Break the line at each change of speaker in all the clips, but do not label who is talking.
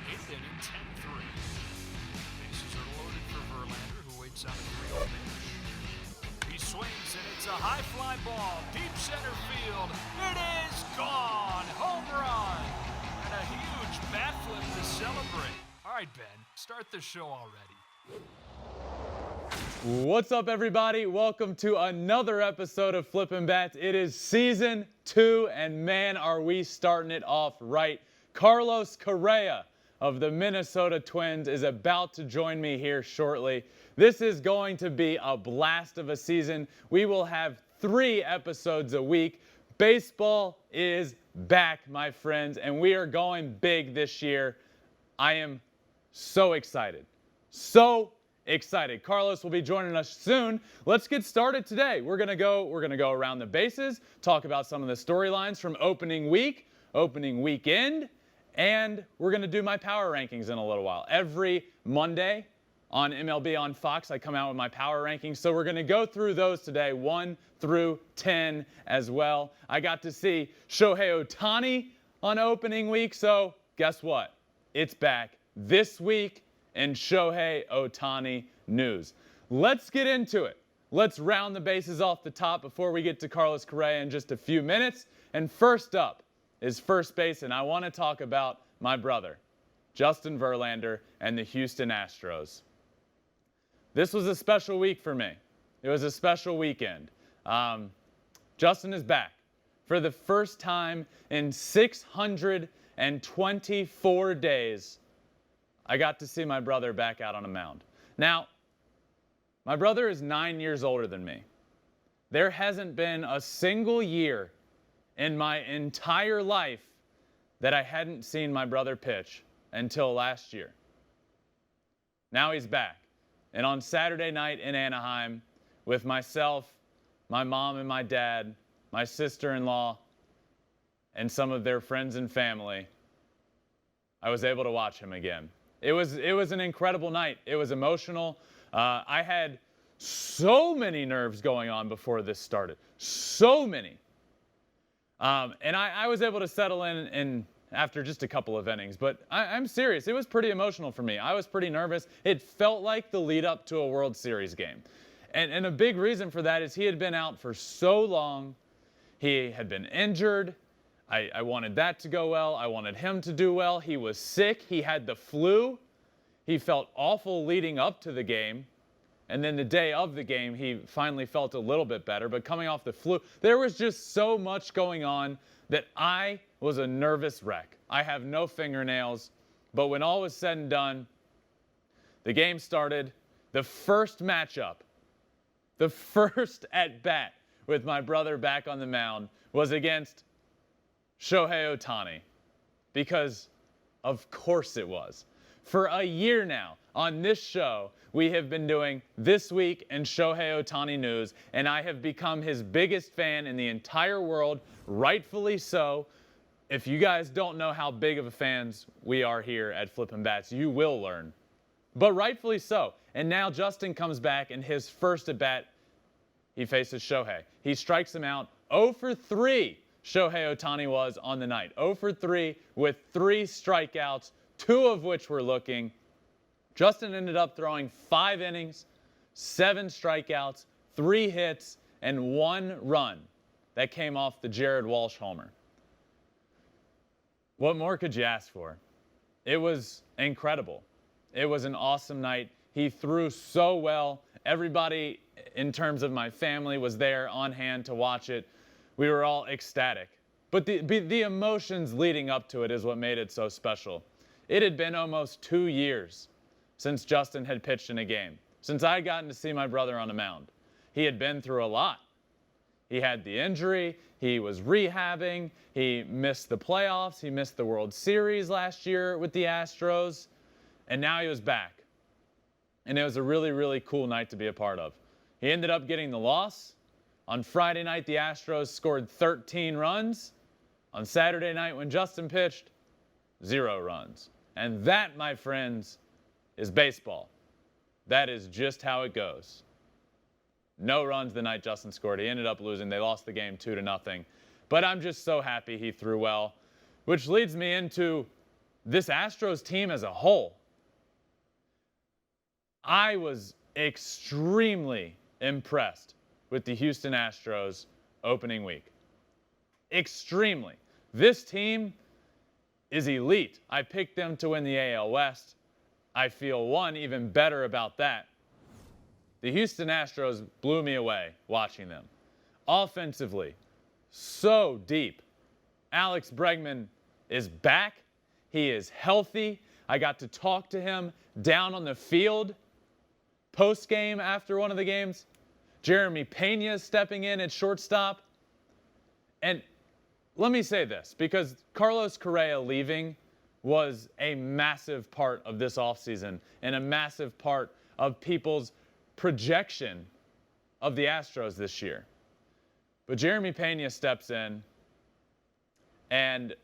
8th inning, 10-3. Bases are loaded for Verlander, who waits on a 3-0 pitch. He swings, and it's a high fly ball, deep center field. It is gone! Home run! And a huge bat flip to celebrate. All right, Ben, start the show already.
What's up, everybody? Welcome to another episode of Flippin' Bats. It is season 2, and man, are we starting it off right. Carlos Correa of the Minnesota Twins is about to join me here shortly. This is going to be a blast of a season. We will have 3 episodes a week. Baseball is back, my friends, and we are going big this year. I am so excited. So excited. Carlos will be joining us soon. Let's get started today. We're gonna go around the bases, talk about some of the storylines from opening week, opening weekend, and we're gonna do my power rankings in a little while. Every Monday on MLB on Fox, I come out with my power rankings. So we're gonna go through those today, 1 through 10 as well. I got to see Shohei Ohtani on opening week, so guess what? It's back this week in Shohei Ohtani news. Let's get into it. Let's round the bases off the top before we get to Carlos Correa in just a few minutes. And first up is first base, and I want to talk about my brother, Justin Verlander, and the Houston Astros. This was a special week for me. It was a special weekend. Justin is back for the first time in 624 days. I got to see my brother back out on a mound. Now, my brother is 9 years older than me. There hasn't been a single year in my entire life that I hadn't seen my brother pitch until last year. Now he's back. And on Saturday night in Anaheim, with myself, my mom and my dad, my sister-in-law, and some of their friends and family, I was able to watch him again. It was an incredible night. It was emotional. I had so many nerves going on before this started. So many. And I was able to settle in after just a couple of innings. But I'm serious. It was pretty emotional for me. I was pretty nervous. It felt like the lead up to a World Series game. And a big reason for that is he had been out for so long. He had been injured. I wanted that to go well. I wanted him to do well. He was sick. He had the flu. He felt awful leading up to the game. And then the day of the game, he finally felt a little bit better. But coming off the flu, there was just so much going on that I was a nervous wreck. I have no fingernails. But when all was said and done, the game started. The first matchup, the first at-bat with my brother back on the mound was against Shohei Ohtani, because of course it was. For a year now on this show, we have been doing This Week in Shohei Ohtani News, and I have become his biggest fan in the entire world, rightfully so. If you guys don't know how big of a fans we are here at Flippin' Bats, you will learn. But rightfully so. And now Justin comes back, and his first at-bat, he faces Shohei. He strikes him out 0 for 3. Shohei Ohtani was on the night. 0 for 3 with 3 strikeouts, 2 of which were looking. Justin ended up throwing 5 innings, 7 strikeouts, 3 hits, and 1 run that came off the Jared Walsh homer. What more could you ask for? It was incredible. It was an awesome night. He threw so well. Everybody in terms of my family was there on hand to watch it. We were all ecstatic. But the emotions leading up to it is what made it so special. It had been almost 2 years since Justin had pitched in a game, since I had gotten to see my brother on a mound. He had been through a lot. He had the injury. He was rehabbing. He missed the playoffs. He missed the World Series last year with the Astros. And now he was back. And it was a really, really cool night to be a part of. He ended up getting the loss. On Friday night, the Astros scored 13 runs. On Saturday night, when Justin pitched, 0 runs. And that, my friends, is baseball. That is just how it goes. No runs the night Justin scored. He ended up losing. They lost the game 2-0. But I'm just so happy he threw well, which leads me into this Astros team as a whole, I was extremely impressed with the Houston Astros opening week. Extremely. This team is elite. I picked them to win the AL West. I feel even better about that. The Houston Astros blew me away watching them. Offensively, so deep. Alex Bregman is back. He is healthy. I got to talk to him down on the field post-game after one of the games. Jeremy Pena is stepping in at shortstop. And let me say this, because Carlos Correa leaving was a massive part of this offseason and a massive part of people's projection of the Astros this year. But Jeremy Pena steps in, and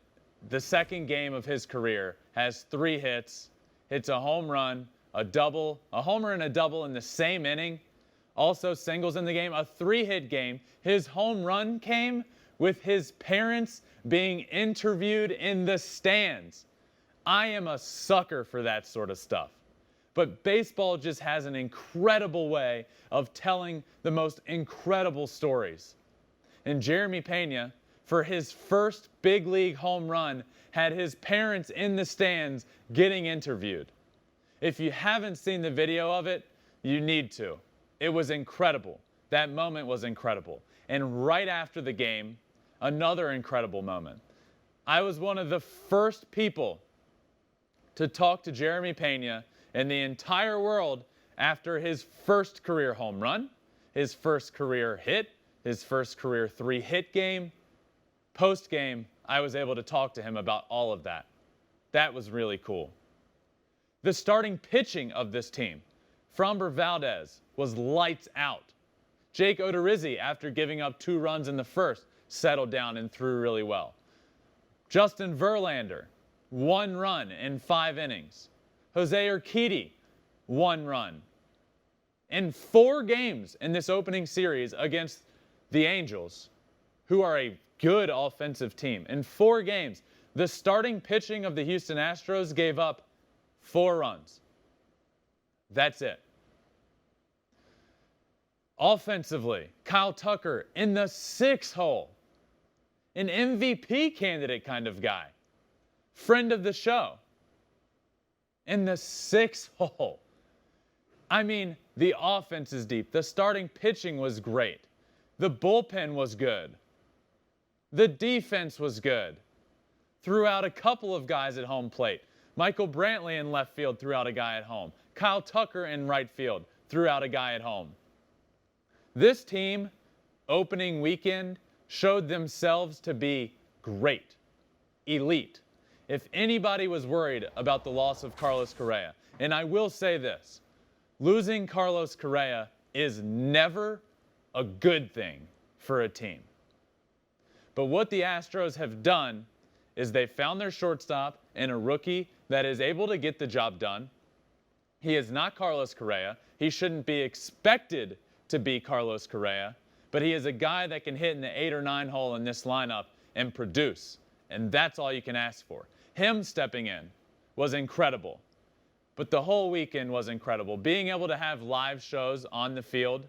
the second game of his career has 3 hits, hits a home run, a double, a homer and a double in the same inning, also singles in the game, a 3-hit game. His home run came with his parents being interviewed in the stands. I am a sucker for that sort of stuff. But baseball just has an incredible way of telling the most incredible stories. And Jeremy Pena, for his first big league home run, had his parents in the stands getting interviewed. If you haven't seen the video of it, you need to. It was incredible. That moment was incredible. And right after the game, another incredible moment. I was one of the first people to talk to Jeremy Pena in the entire world after his first career home run, his first career hit, his first career 3-hit game. Post-game, I was able to talk to him about all of that. That was really cool. The starting pitching of this team, Framber Valdez, was lights out. Jake Odorizzi, after giving up 2 runs in the first, settled down and threw really well. Justin Verlander, 1 run in 5 innings. Jose Urquidy, 1 run. In 4 games in this opening series against the Angels, who are a good offensive team, in 4 games, the starting pitching of the Houston Astros gave up 4 runs. That's it. Offensively, Kyle Tucker in the 6th hole. An MVP candidate kind of guy. Friend of the show. In the 6th hole. I mean, the offense is deep. The starting pitching was great. The bullpen was good. The defense was good. Threw out a couple of guys at home plate. Michael Brantley in left field threw out a guy at home. Kyle Tucker in right field threw out a guy at home. This team, opening weekend, showed themselves to be great, elite. If anybody was worried about the loss of Carlos Correa, and I will say this, losing Carlos Correa is never a good thing for a team. But what the Astros have done is they found their shortstop in a rookie that is able to get the job done. He is not Carlos Correa. He shouldn't be expected to be Carlos Correa, but he is a guy that can hit in the 8 or 9 hole in this lineup and produce, and that's all you can ask for. Him stepping in was incredible, but the whole weekend was incredible. Being able to have live shows on the field,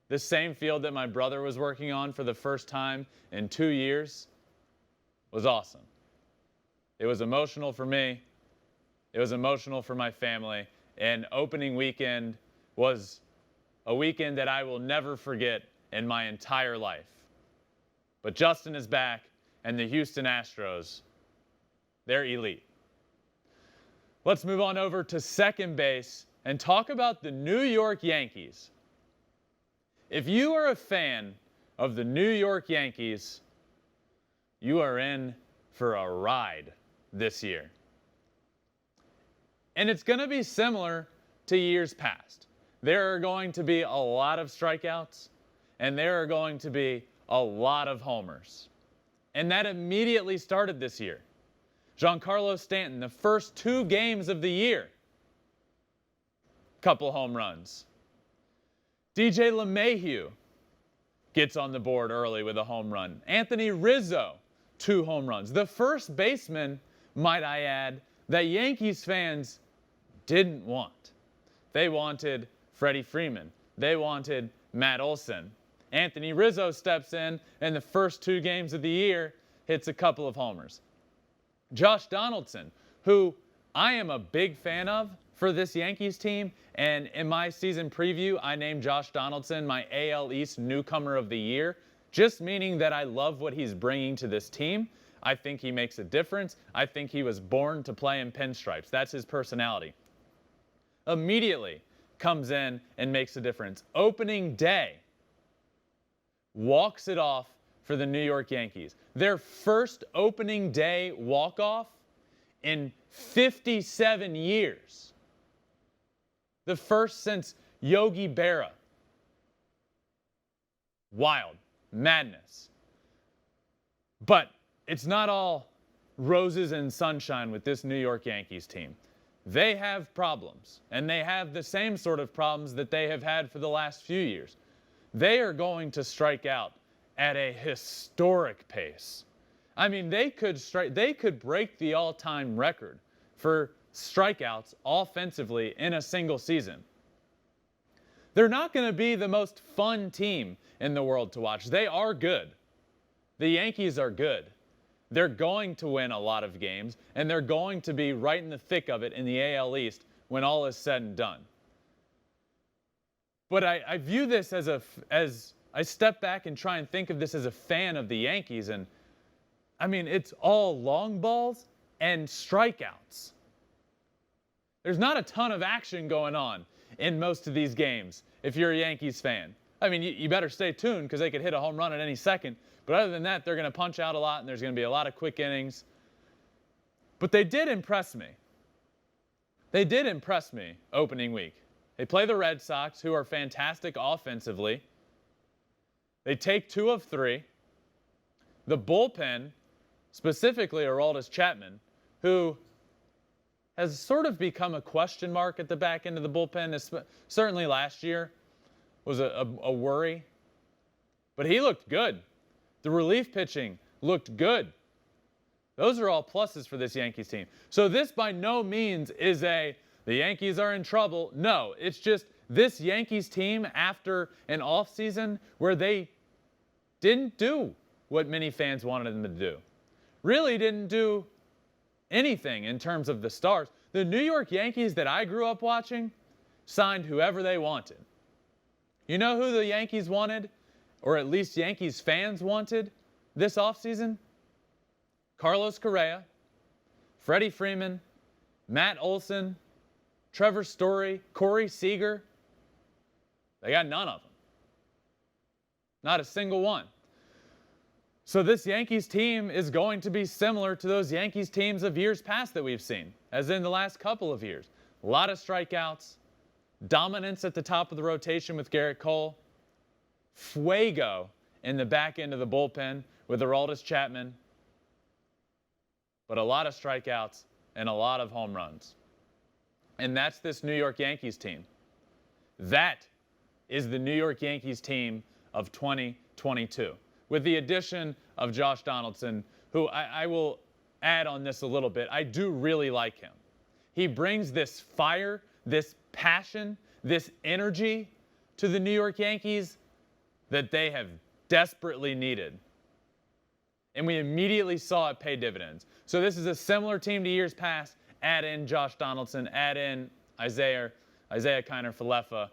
the same field that my brother was working on for the first time in 2 years, was awesome. It was emotional for me. It was emotional for my family. And opening weekend was a weekend that I will never forget in my entire life. But Justin is back, and the Houston Astros, they're elite. Let's move on over to second base and talk about the New York Yankees. If you are a fan of the New York Yankees, you are in for a ride this year. And it's going to be similar to years past. There are going to be a lot of strikeouts, and there are going to be a lot of homers. And that immediately started this year. Giancarlo Stanton, the first 2 games of the year, couple home runs. DJ LeMahieu gets on the board early with a home run. Anthony Rizzo, 2 home runs. The first baseman might I add, that Yankees fans didn't want. They wanted Freddie Freeman. They wanted Matt Olson. Anthony Rizzo steps in the first 2 games of the year, hits a couple of homers. Josh Donaldson, who I am a big fan of for this Yankees team, and in my season preview, I named Josh Donaldson my AL East Newcomer of the Year, just meaning that I love what he's bringing to this team. I think he makes a difference. I think he was born to play in pinstripes. That's his personality. Immediately comes in and makes a difference. Opening day, walks it off for the New York Yankees. Their first opening day walk-off in 57 years. The first since Yogi Berra. Wild. Madness. But it's not all roses and sunshine with this New York Yankees team. They have problems, and they have the same sort of problems that they have had for the last few years. They are going to strike out at a historic pace. I mean, they could break the all-time record for strikeouts offensively in a single season. They're not going to be the most fun team in the world to watch. They are good. The Yankees are good. They're going to win a lot of games, and they're going to be right in the thick of it in the AL East when all is said and done. But I view this as I step back and try and think of this as a fan of the Yankees, and I mean, it's all long balls and strikeouts. There's not a ton of action going on in most of these games if you're a Yankees fan. I mean, you better stay tuned because they could hit a home run at any second. But other than that, they're going to punch out a lot, and there's going to be a lot of quick innings. But they did impress me. They did impress me opening week. They play the Red Sox, who are fantastic offensively. They take 2 of 3. The bullpen, specifically Aroldis Chapman, who has sort of become a question mark at the back end of the bullpen. Certainly last year was a worry. But he looked good. The relief pitching looked good. Those are all pluses for this Yankees team. So this by no means is the Yankees are in trouble. No, it's just this Yankees team after an offseason where they didn't do what many fans wanted them to do. Really didn't do anything in terms of the stars. The New York Yankees that I grew up watching signed whoever they wanted. You know who the Yankees wanted, or at least Yankees fans wanted this offseason? Carlos Correa, Freddie Freeman, Matt Olson, Trevor Story, Corey Seager. They got none of them. Not a single one. So this Yankees team is going to be similar to those Yankees teams of years past that we've seen, as in the last couple of years. A lot of strikeouts, dominance at the top of the rotation with Garrett Cole, fuego in the back end of the bullpen with Aroldis Chapman, but a lot of strikeouts and a lot of home runs. And that's this New York Yankees team. That is the New York Yankees team of 2022. With the addition of Josh Donaldson, who I will add on this a little bit. I do really like him. He brings this fire, this passion, this energy to the New York Yankees that they have desperately needed. And we immediately saw it pay dividends. So this is a similar team to years past. Add in Josh Donaldson, add in Isaiah Kiner-Falefa.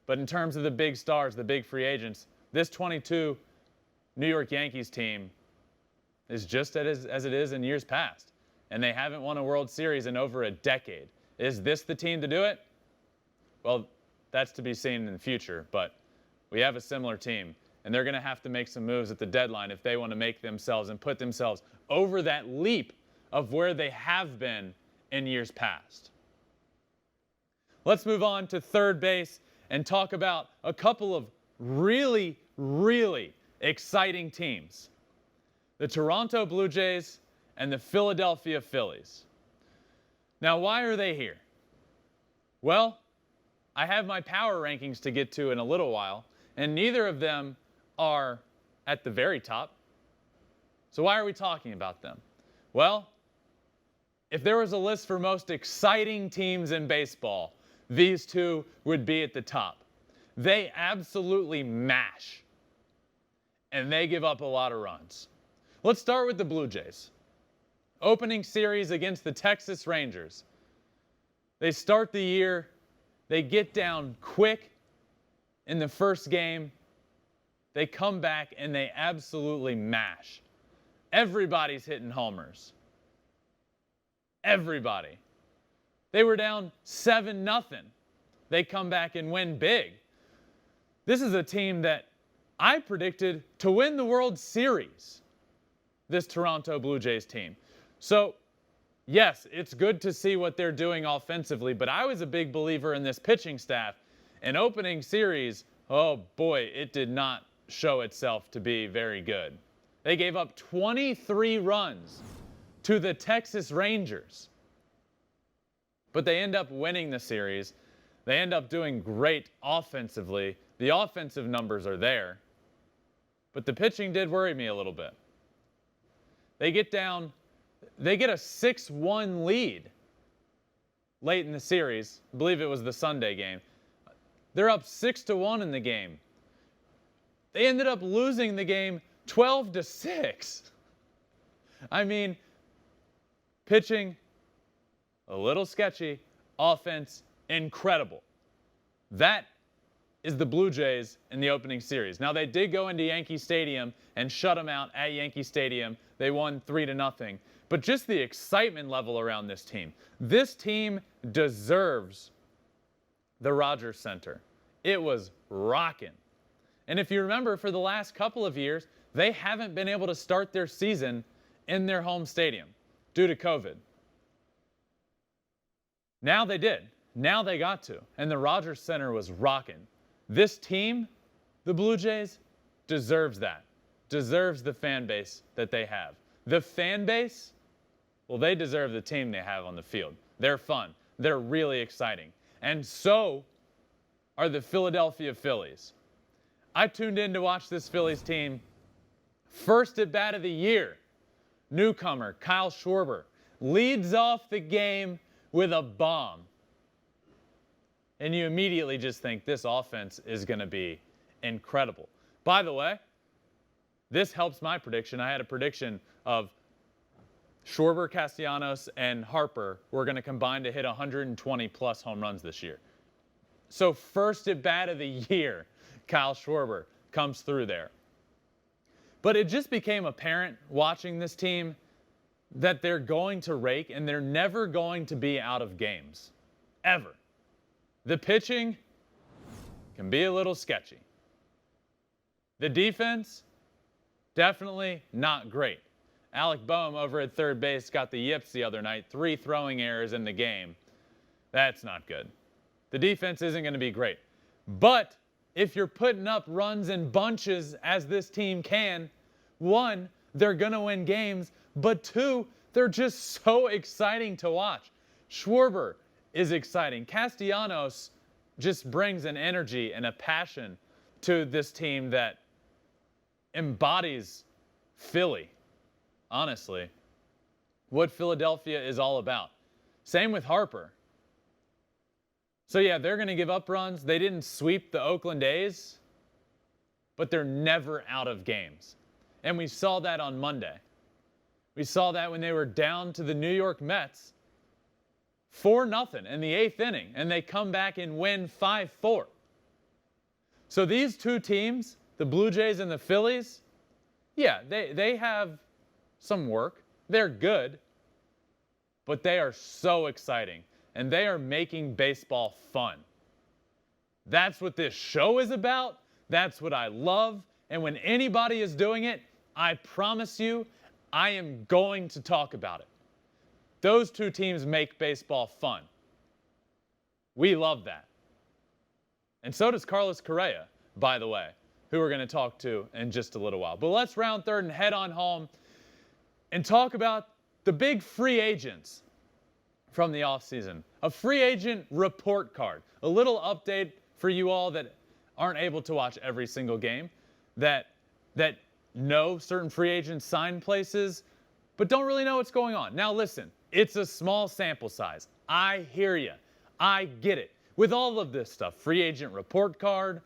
But in terms of the big stars, the big free agents, this 22 New York Yankees team is just as it is in years past. And they haven't won a World Series in over a decade. Is this the team to do it? Well, that's to be seen in the future. But we have a similar team. And they're going to have to make some moves at the deadline if they want to make themselves and put themselves over that leap of where they have been in years past. Let's move on to third base and talk about a couple of really, really exciting teams. The Toronto Blue Jays and the Philadelphia Phillies. Now, why are they here? Well, I have my power rankings to get to in a little while, and neither of them are at the very top. So why are we talking about them? Well, if there was a list for most exciting teams in baseball, these two would be at the top. They absolutely mash, and they give up a lot of runs. Let's start with the Blue Jays. Opening series against the Texas Rangers. They start the year, they get down quick in the first game. They come back and they absolutely mash. Everybody's hitting homers. Everybody. They were down 7-0. They come back and win big. This is a team that I predicted to win the World Series, this Toronto Blue Jays team. So, yes, it's good to see what they're doing offensively, but I was a big believer in this pitching staff. An opening series, oh boy, it did not show itself to be very good. They gave up 23 runs to the Texas Rangers. But they end up winning the series. They end up doing great offensively. The offensive numbers are there. But the pitching did worry me a little bit. They get a 6-1 lead late in the series. I believe it was the Sunday game. They're up 6-1 in the game. They ended up losing the game 12-6. I mean, pitching, a little sketchy. Offense, incredible. That is the Blue Jays in the opening series. Now, they did go into Yankee Stadium and shut them out at Yankee Stadium. They won 3-0. But just the excitement level around this team. This team deserves the Rogers Center. It was rocking. And if you remember, for the last couple of years, they haven't been able to start their season in their home stadium due to COVID. Now they did. Now they got to. And the Rogers Center was rocking. This team, the Blue Jays, deserves that. Deserves the fan base that they have. The fan base, well, they deserve the team they have on the field. They're fun. They're really exciting. And so are the Philadelphia Phillies. I tuned in to watch this Phillies team. First at bat of the year, newcomer Kyle Schwarber leads off the game with a bomb. And you immediately just think this offense is going to be incredible. By the way, this helps my prediction. I had a prediction of Schwarber, Castellanos, and Harper were going to combine to hit 120-plus home runs this year. So first at bat of the year, Kyle Schwarber comes through there. But it just became apparent watching this team that they're going to rake and they're never going to be out of games. Ever. The pitching can be a little sketchy. The defense, definitely not great. Alec Boehm over at third base got the yips the other night. 3 throwing errors in the game. That's not good. The defense isn't going to be great. But if you're putting up runs in bunches as this team can, 1, they're going to win games, but 2, they're just so exciting to watch. Schwarber is exciting. Castellanos just brings an energy and a passion to this team that embodies Philly, honestly, what Philadelphia is all about. Same with Harper. So yeah, they're going to give up runs. They didn't sweep the Oakland A's, but they're never out of games. And we saw that on Monday. We saw that when they were down to the New York Mets 4-0 in the 8th inning, and they come back and win 5-4. So these two teams, the Blue Jays and the Phillies, yeah, they have some work. They're good, but they are so exciting, and they are making baseball fun. That's what this show is about. That's what I love. And when anybody is doing it, I promise you, I am going to talk about it. Those two teams make baseball fun. We love that. And so does Carlos Correa, by the way, who we're going to talk to in just a little while. But let's round third and head on home and talk about the big free agents from the offseason. A free agent report card. A little update for you all that aren't able to watch every single game, that know certain free agents sign places, but don't really know what's going on. Now listen, it's a small sample size. I hear you. I get it. With all of this stuff, free agent report card,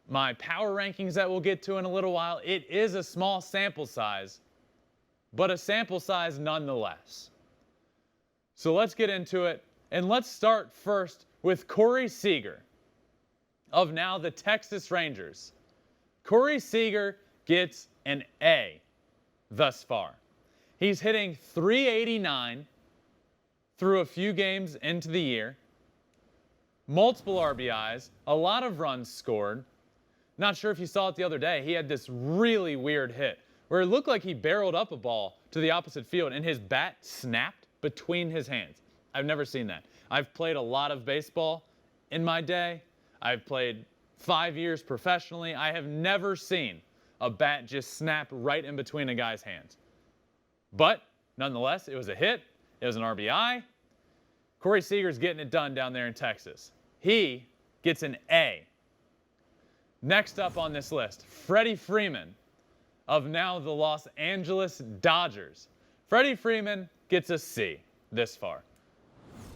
my power rankings that we'll get to in a little while, it is a small sample size, but a sample size nonetheless. So let's get into it, and let's start first with Corey Seager of now the Texas Rangers. Corey Seager gets an A thus far. He's hitting .389 through a few games into the year. Multiple RBIs, a lot of runs scored. Not sure if you saw it the other day. He had this really weird hit where it looked like he barreled up a ball to the opposite field and his bat snapped between his hands. I've never seen that. I've played a lot of baseball in my day. I've played 5 years professionally. I have never seen a bat just snap right in between a guy's hands. But nonetheless, it was a hit. It was an RBI. Corey Seager's getting it done down there in Texas. He gets an A. Next up on this list, Freddie Freeman of now the Los Angeles Dodgers. Freddie Freeman gets a C this far.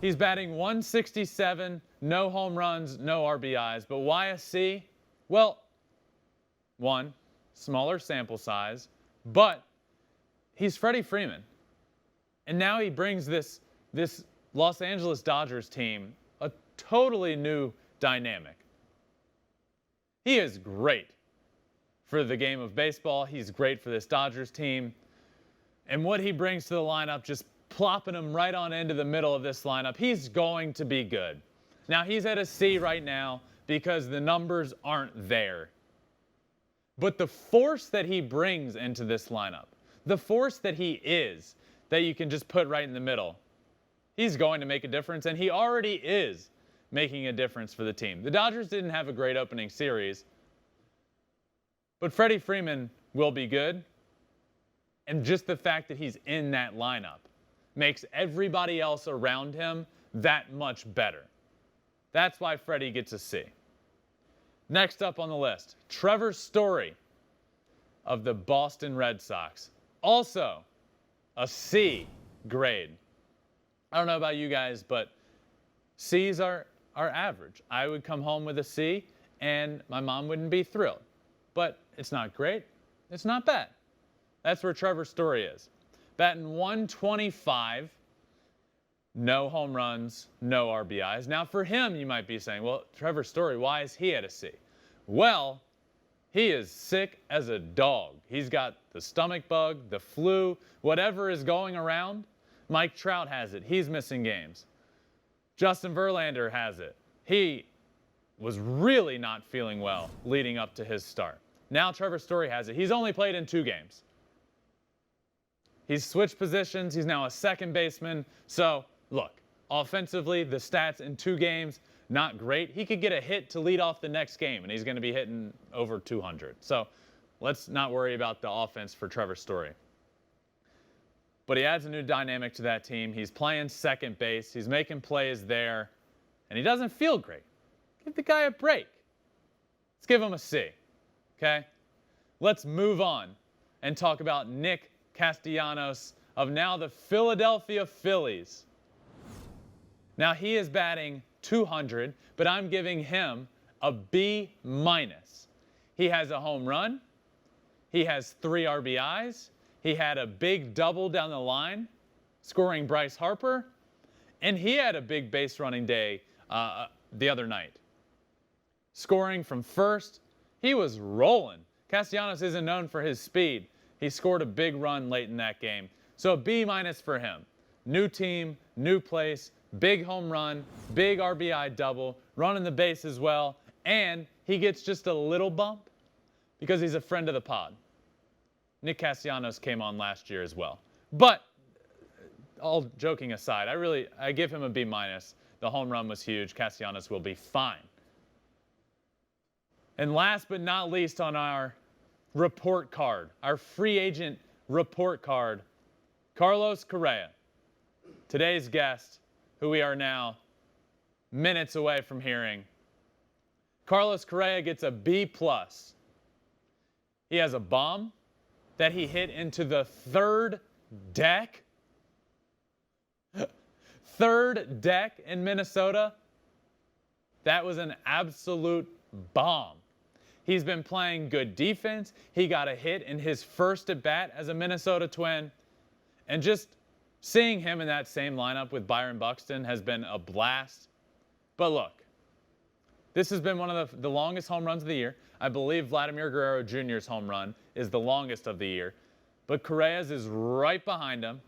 He's batting .167, no home runs, no RBIs. But why a C? Well, one, smaller sample size, but he's Freddie Freeman. And now he brings this Los Angeles Dodgers team a totally new dynamic. He is great for the game of baseball. He's great for this Dodgers team. And what he brings to the lineup, just plopping him right on into the middle of this lineup, he's going to be good. Now, he's at a C right now because the numbers aren't there. But the force that he brings into this lineup, the force that he is, that you can just put right in the middle, he's going to make a difference, and he already is making a difference for the team. The Dodgers didn't have a great opening series, but Freddie Freeman will be good, and just the fact that he's in that lineup makes everybody else around him that much better. That's why Freddie gets a C. Next up on the list, Trevor Story of the Boston Red Sox. Also a C grade. I don't know about you guys, but C's are average. I would come home with a C and my mom wouldn't be thrilled. But it's not great. It's not bad. That's where Trevor Story is. Batting .125, no home runs, no RBIs. Now for him, you might be saying, well, Trevor Story, why is he at a C? Well, he is sick as a dog. He's got the stomach bug, the flu, whatever is going around. Mike Trout has it. He's missing games. Justin Verlander has it. He was really not feeling well leading up to his start. Now Trevor Story has it. He's only played in 2 games. He's switched positions. He's now a second baseman. So, look, offensively, the stats in 2 games, not great. He could get a hit to lead off the next game, and he's going to be hitting over 200. So, let's not worry about the offense for Trevor Story. But he adds a new dynamic to that team. He's playing second base. He's making plays there, and he doesn't feel great. Give the guy a break. Let's give him a C, okay? Let's move on and talk about Nick Castellanos of now the Philadelphia Phillies. Now he is batting .200, but I'm giving him a B-. He has a home run. He has 3 RBIs. He had a big double down the line, scoring Bryce Harper. And he had a big base running day the other night. Scoring from first, he was rolling. Castellanos isn't known for his speed. He scored a big run late in that game. So a B- for him. New team, new place, big home run, big RBI double, running the base as well. And he gets just a little bump because he's a friend of the pod. Nick Castellanos came on last year as well. But all joking aside, I give him a B-. The home run was huge. Castellanos will be fine. And last but not least on our report card, our free agent report card, Carlos Correa, today's guest, who we are now minutes away from hearing. Carlos Correa gets a B+. He has a bomb that he hit into the 3rd deck? Third deck in Minnesota? That was an absolute bomb. He's been playing good defense. He got a hit in his first at bat as a Minnesota Twin. And just seeing him in that same lineup with Byron Buxton has been a blast. But look, this has been one of the longest home runs of the year. I believe Vladimir Guerrero Jr.'s home run is the longest of the year. But Correa's is right behind him.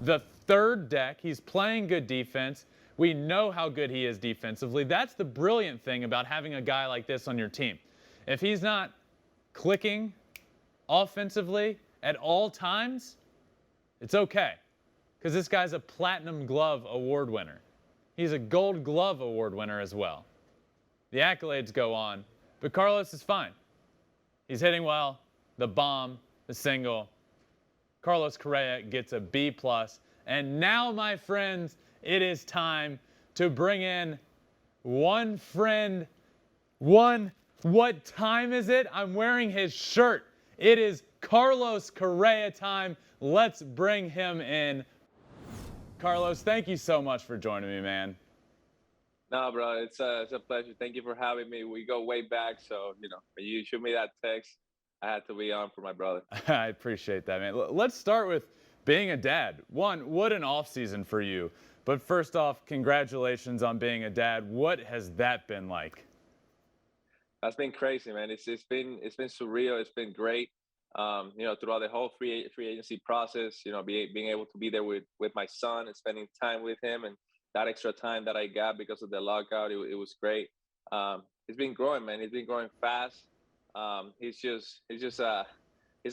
The third deck, he's playing good defense. We know how good he is defensively. That's the brilliant thing about having a guy like this on your team. If he's not clicking offensively at all times, it's okay. Because this guy's a Platinum Glove Award winner. He's a Gold Glove Award winner as well. The accolades go on, but Carlos is fine. He's hitting well, the bomb, the single. Carlos Correa gets a B+. And now, my friends, it is time to bring in one friend. What time is it? I'm wearing his shirt. It is Carlos Correa time. Let's bring him in. Carlos, thank you so much for joining me, man.
No, bro, it's a pleasure. Thank you for having me. We go way back, so when you shoot me that text, I had to be on for my brother.
I appreciate that, man. Let's start with being a dad. One, what an off season for you. But first off, congratulations on being a dad. What has that been like?
That's been crazy, man. It's been surreal. It's been great. Throughout the whole free agency process, being able to be there with my son and spending time with him, and that extra time that I got because of the lockout, it was great. He's been growing, man. He's been growing fast. He's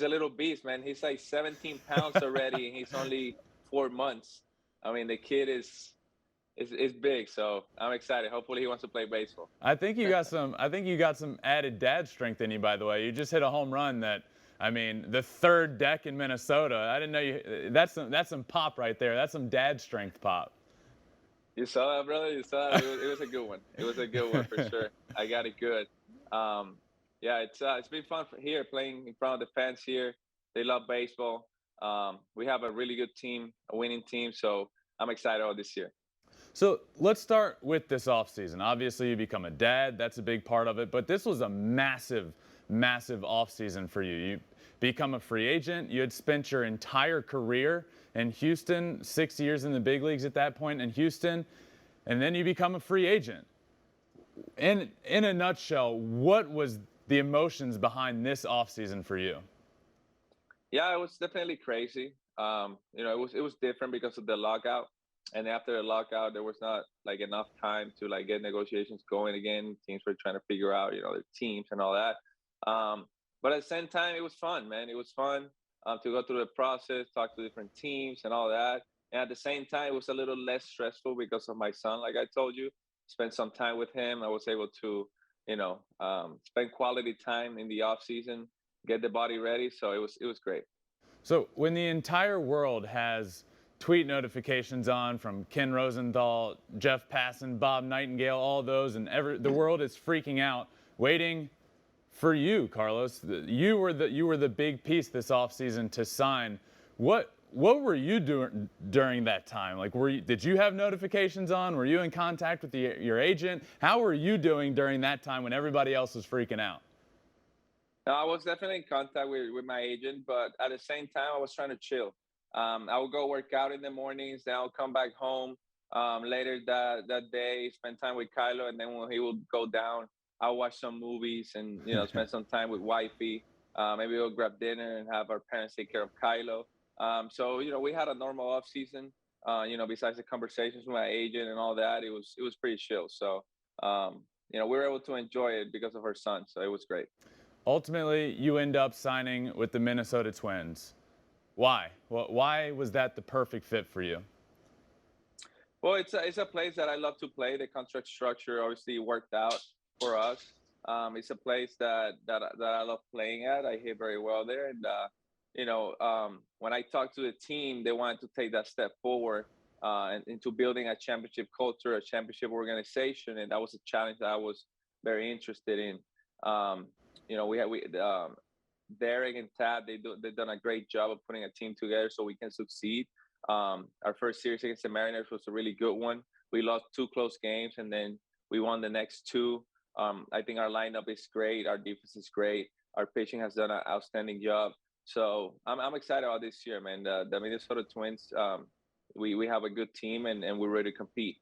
a little beast, man. He's like 17 pounds already, and he's only 4 months. I mean, the kid is big, so I'm excited. Hopefully, he wants to play baseball.
I think you got some added dad strength in you, by the way. You just hit a home run that, I mean, the third deck in Minnesota. I didn't know you. That's some pop right there. That's some dad strength pop.
You saw that, brother? You saw that? It was a good one. It was a good one for sure. I got it good. Yeah, it's been fun here playing in front of the fans here. They love baseball. We have a really good team, a winning team. So I'm excited about this year.
So let's start with this offseason. Obviously, you become a dad. That's a big part of it. But this was a massive, massive offseason for you. You become a free agent. You had spent your entire career in Houston, 6 years in the big leagues at that point in Houston, and then you become a free agent. In a nutshell, what was the emotions behind this offseason for you?
Yeah, it was definitely crazy. It was different because of the lockout. And after the lockout, there was not like enough time to like get negotiations going again. Teams were trying to figure out, their teams and all that. But at the same time, it was fun, man. It was fun to go through the process, talk to different teams and all that. And at the same time, it was a little less stressful because of my son, like I told you. Spent some time with him. I was able to, spend quality time in the off season, get the body ready. So it was great.
So when the entire world has tweet notifications on from Ken Rosenthal, Jeff Passan, Bob Nightingale, all those, and the world is freaking out, waiting for you, Carlos. You were the big piece this offseason to sign. What were you doing during that time? Like, did you have notifications on? Were you in contact with your agent? How were you doing during that time when everybody else was freaking out?
I was definitely in contact with my agent, but at the same time, I was trying to chill. I would go work out in the mornings, then I'll come back home later that day, spend time with Kylo, and then when he would go down, I'll watch some movies and spend some time with wifey. Maybe we'll grab dinner and have our parents take care of Kylo. So we had a normal off season. Besides the conversations with my agent and all that, it was pretty chill. So we were able to enjoy it because of her son. So it was great.
Ultimately, you end up signing with the Minnesota Twins. Why? Why was that the perfect fit for you?
Well, it's a place that I love to play. The contract structure obviously worked out for us. It's a place that I love playing at. I hit very well there, and when I talked to the team, they wanted to take that step forward into building a championship culture, a championship organization, and that was a challenge that I was very interested in. Derek and Tab, they've done a great job of putting a team together so we can succeed. Our first series against the Mariners was a really good one. We lost 2 close games, and then we won the next 2. I think our lineup is great. Our defense is great. Our pitching has done an outstanding job. So I'm excited about this year, man. The Minnesota Twins, we have a good team, and we're ready to compete.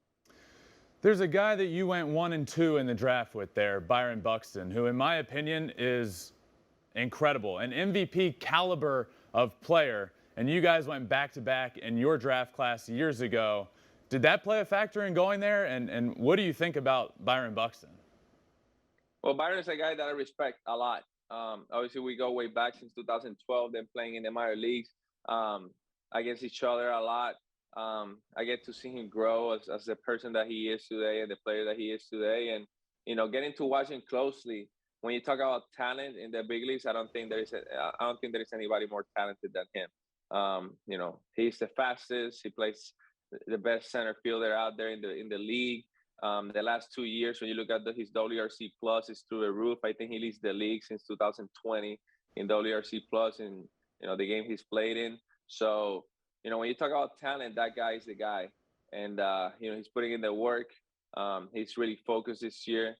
There's a guy that you went 1 and 2 in the draft with there, Byron Buxton, who in my opinion is incredible, an MVP caliber of player. And you guys went back-to-back in your draft class years ago. Did that play a factor in going there? And what do you think about Byron Buxton?
Well, Byron is a guy that I respect a lot. Obviously, we go way back since 2012, then playing in the minor leagues against each other a lot. I get to see him grow as the person that he is today and the player that he is today. And, getting to watch him closely, when you talk about talent in the big leagues, I don't think there is anybody more talented than him. He's the fastest. He plays the best center fielder out there in the league. The last 2 years, when you look at his WRC plus, is through the roof. I think he leads the league since 2020 in WRC plus in the game he's played in. So when you talk about talent, that guy is the guy, and he's putting in the work. He's really focused this year.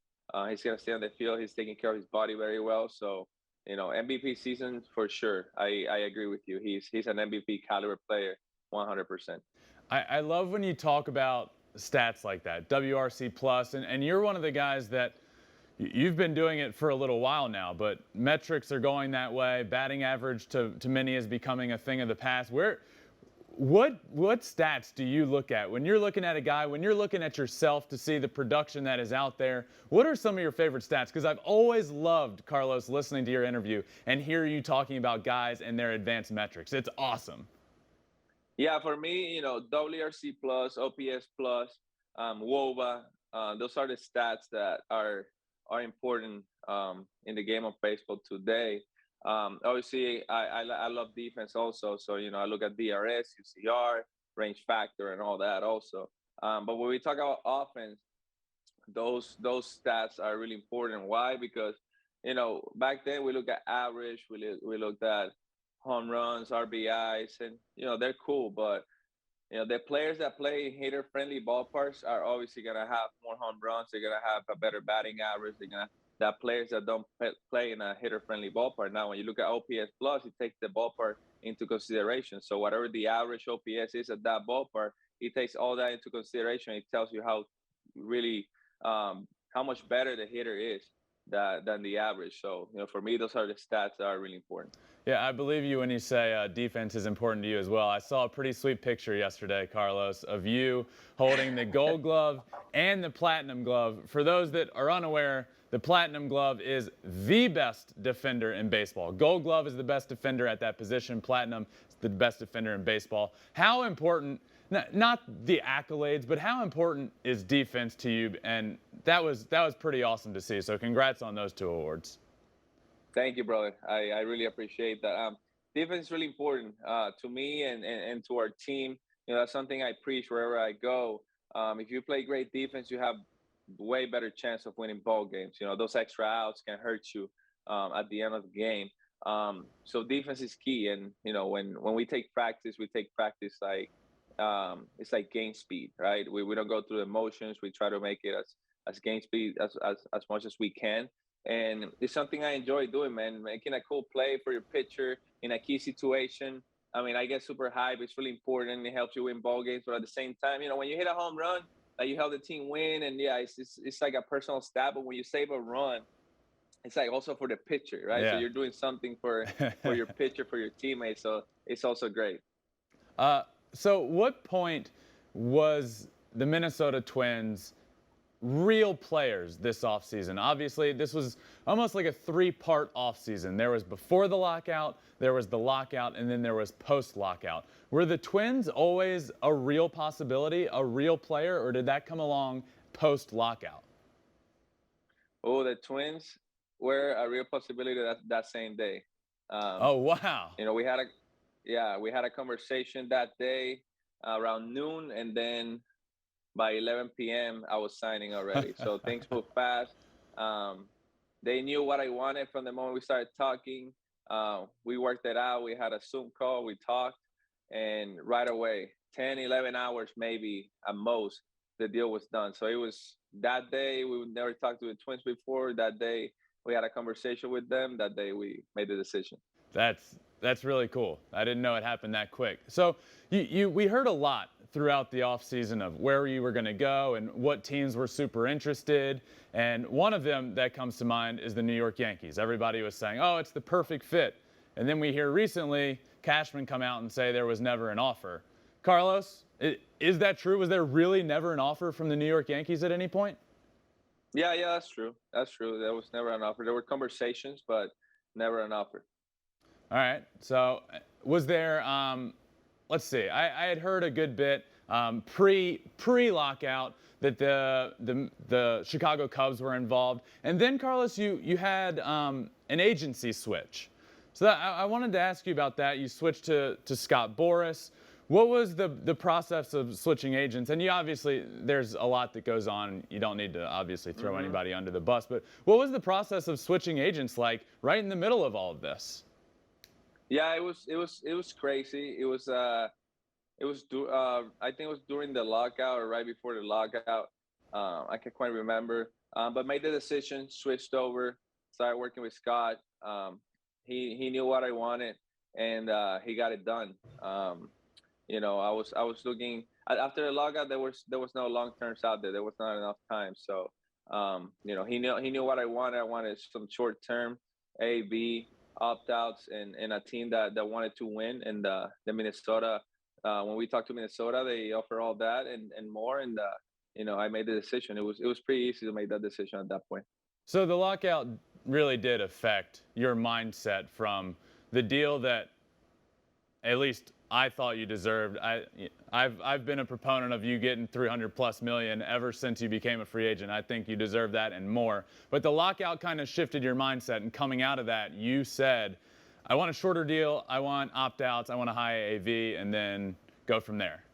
He's gonna stay on the field. He's taking care of his body very well. So MVP season for sure. I agree with you. He's an MVP caliber player, 100%.
I love when you talk about stats like that, WRC plus, and you're one of the guys that you've been doing it for a little while now, but metrics are going that way. Batting average to many is becoming a thing of the past. What stats do you look at when you're looking at a guy, when you're looking at yourself to see the production that is out there? What are some of your favorite stats? Because I've always loved, Carlos, listening to your interview and hear you talking about guys and their advanced metrics. It's awesome.
Yeah, for me, WRC plus, OPS plus, WOBA, those are the stats that are important in the game of baseball today. Obviously, I love defense also. So, I look at DRS, UCR, range factor, and all that also. But when we talk about offense, those stats are really important. Why? Because, back then we look at average, we looked at home runs, RBIs, and, they're cool. But, the players that play in hitter-friendly ballparks are obviously going to have more home runs. They're going to have a better batting average. They're going to that players that don't play in a hitter-friendly ballpark. Now, when you look at OPS plus, it takes the ballpark into consideration. So whatever the average OPS is at that ballpark, it takes all that into consideration. It tells you how much better the hitter is than the average. So, for me, those are the stats that are really important.
Yeah, I believe you when you say defense is important to you as well. I saw a pretty sweet picture yesterday, Carlos, of you holding the Gold Glove and the Platinum Glove. For those that are unaware, the Platinum Glove is the best defender in baseball. Gold Glove is the best defender at that position. Platinum is the best defender in baseball. How important, not the accolades, but how important is defense to you? And that was pretty awesome to see. So congrats on those 2 awards.
Thank you, brother. I really appreciate that. Defense is really important to me and to our team. That's something I preach wherever I go. If you play great defense, you have way better chance of winning ball games. Those extra outs can hurt you at the end of the game. So defense is key. And when we take practice like it's like game speed, right? We don't go through the motions. We try to make it as game speed as much as we can. And it's something I enjoy doing, man. Making a cool play for your pitcher in a key situation. I mean, I get super hype. It's really important. It helps you win ball games. But at the same time, when you hit a home run, like you help the team win, and yeah, it's like a personal stat. But when you save a run, it's like also for the pitcher, right?
Yeah.
So you're doing something for your pitcher, for your teammates. So it's also great.
So what point was the Minnesota Twins real players this offseason? Obviously, this was almost like a 3-part offseason. There was before the lockout, there was the lockout, and then there was post-lockout. Were the Twins always a real possibility, a real player, or did that come along post-lockout?
Oh, the Twins were a real possibility that same day.
Oh, wow.
We had a conversation that day around noon, and then by 11 p.m., I was signing already. So things moved fast. They knew what I wanted from the moment we started talking. We worked it out. We had a Zoom call. We talked, and right away, 10, 11 hours maybe at most, the deal was done. So it was that day. We would never talked to the Twins before. That day, we had a conversation with them. That day, we made the decision.
That's really cool. I didn't know it happened that quick. So we heard a lot throughout the offseason of where you were going to go and what teams were super interested. And one of them that comes to mind is the New York Yankees. Everybody was saying, oh, it's the perfect fit. And then we hear recently Cashman come out and say there was never an offer. Carlos, is that true? Was there really never an offer from the New York Yankees at any point?
Yeah, that's true. That's true. There was never an offer. There were conversations, but never an offer.
All right. So was there, let's see, I had heard a good bit pre-lockout that the Chicago Cubs were involved. And then, Carlos, you had an agency switch. So I wanted to ask you about that. You switched to Scott Boras. What was the process of switching agents? And you obviously, there's a lot that goes on. You don't need to obviously throw anybody under the bus. But what was the process of switching agents like right in the middle of all of this?
Yeah, it was crazy. I think it was during the lockout or right before the lockout. I can't quite remember. But made the decision, switched over, started working with Scott. He knew what I wanted, and he got it done. I was looking after the lockout. There was no long terms out there. There was not enough time. So he knew what I wanted. I wanted some short term A, B opt-outs and a team that wanted to win. And the Minnesota, when we talked to Minnesota, they offer all that and more. And I made the decision. It was pretty easy to make that decision at that point.
So the lockout really did affect your mindset from the deal that at least I thought you deserved. I've been a proponent of you getting $300+ million ever since you became a free agent. I think you deserve that and more. But the lockout kind of shifted your mindset, and coming out of that, you said, I want a shorter deal, I want opt-outs, I want a high AV, and then go from there.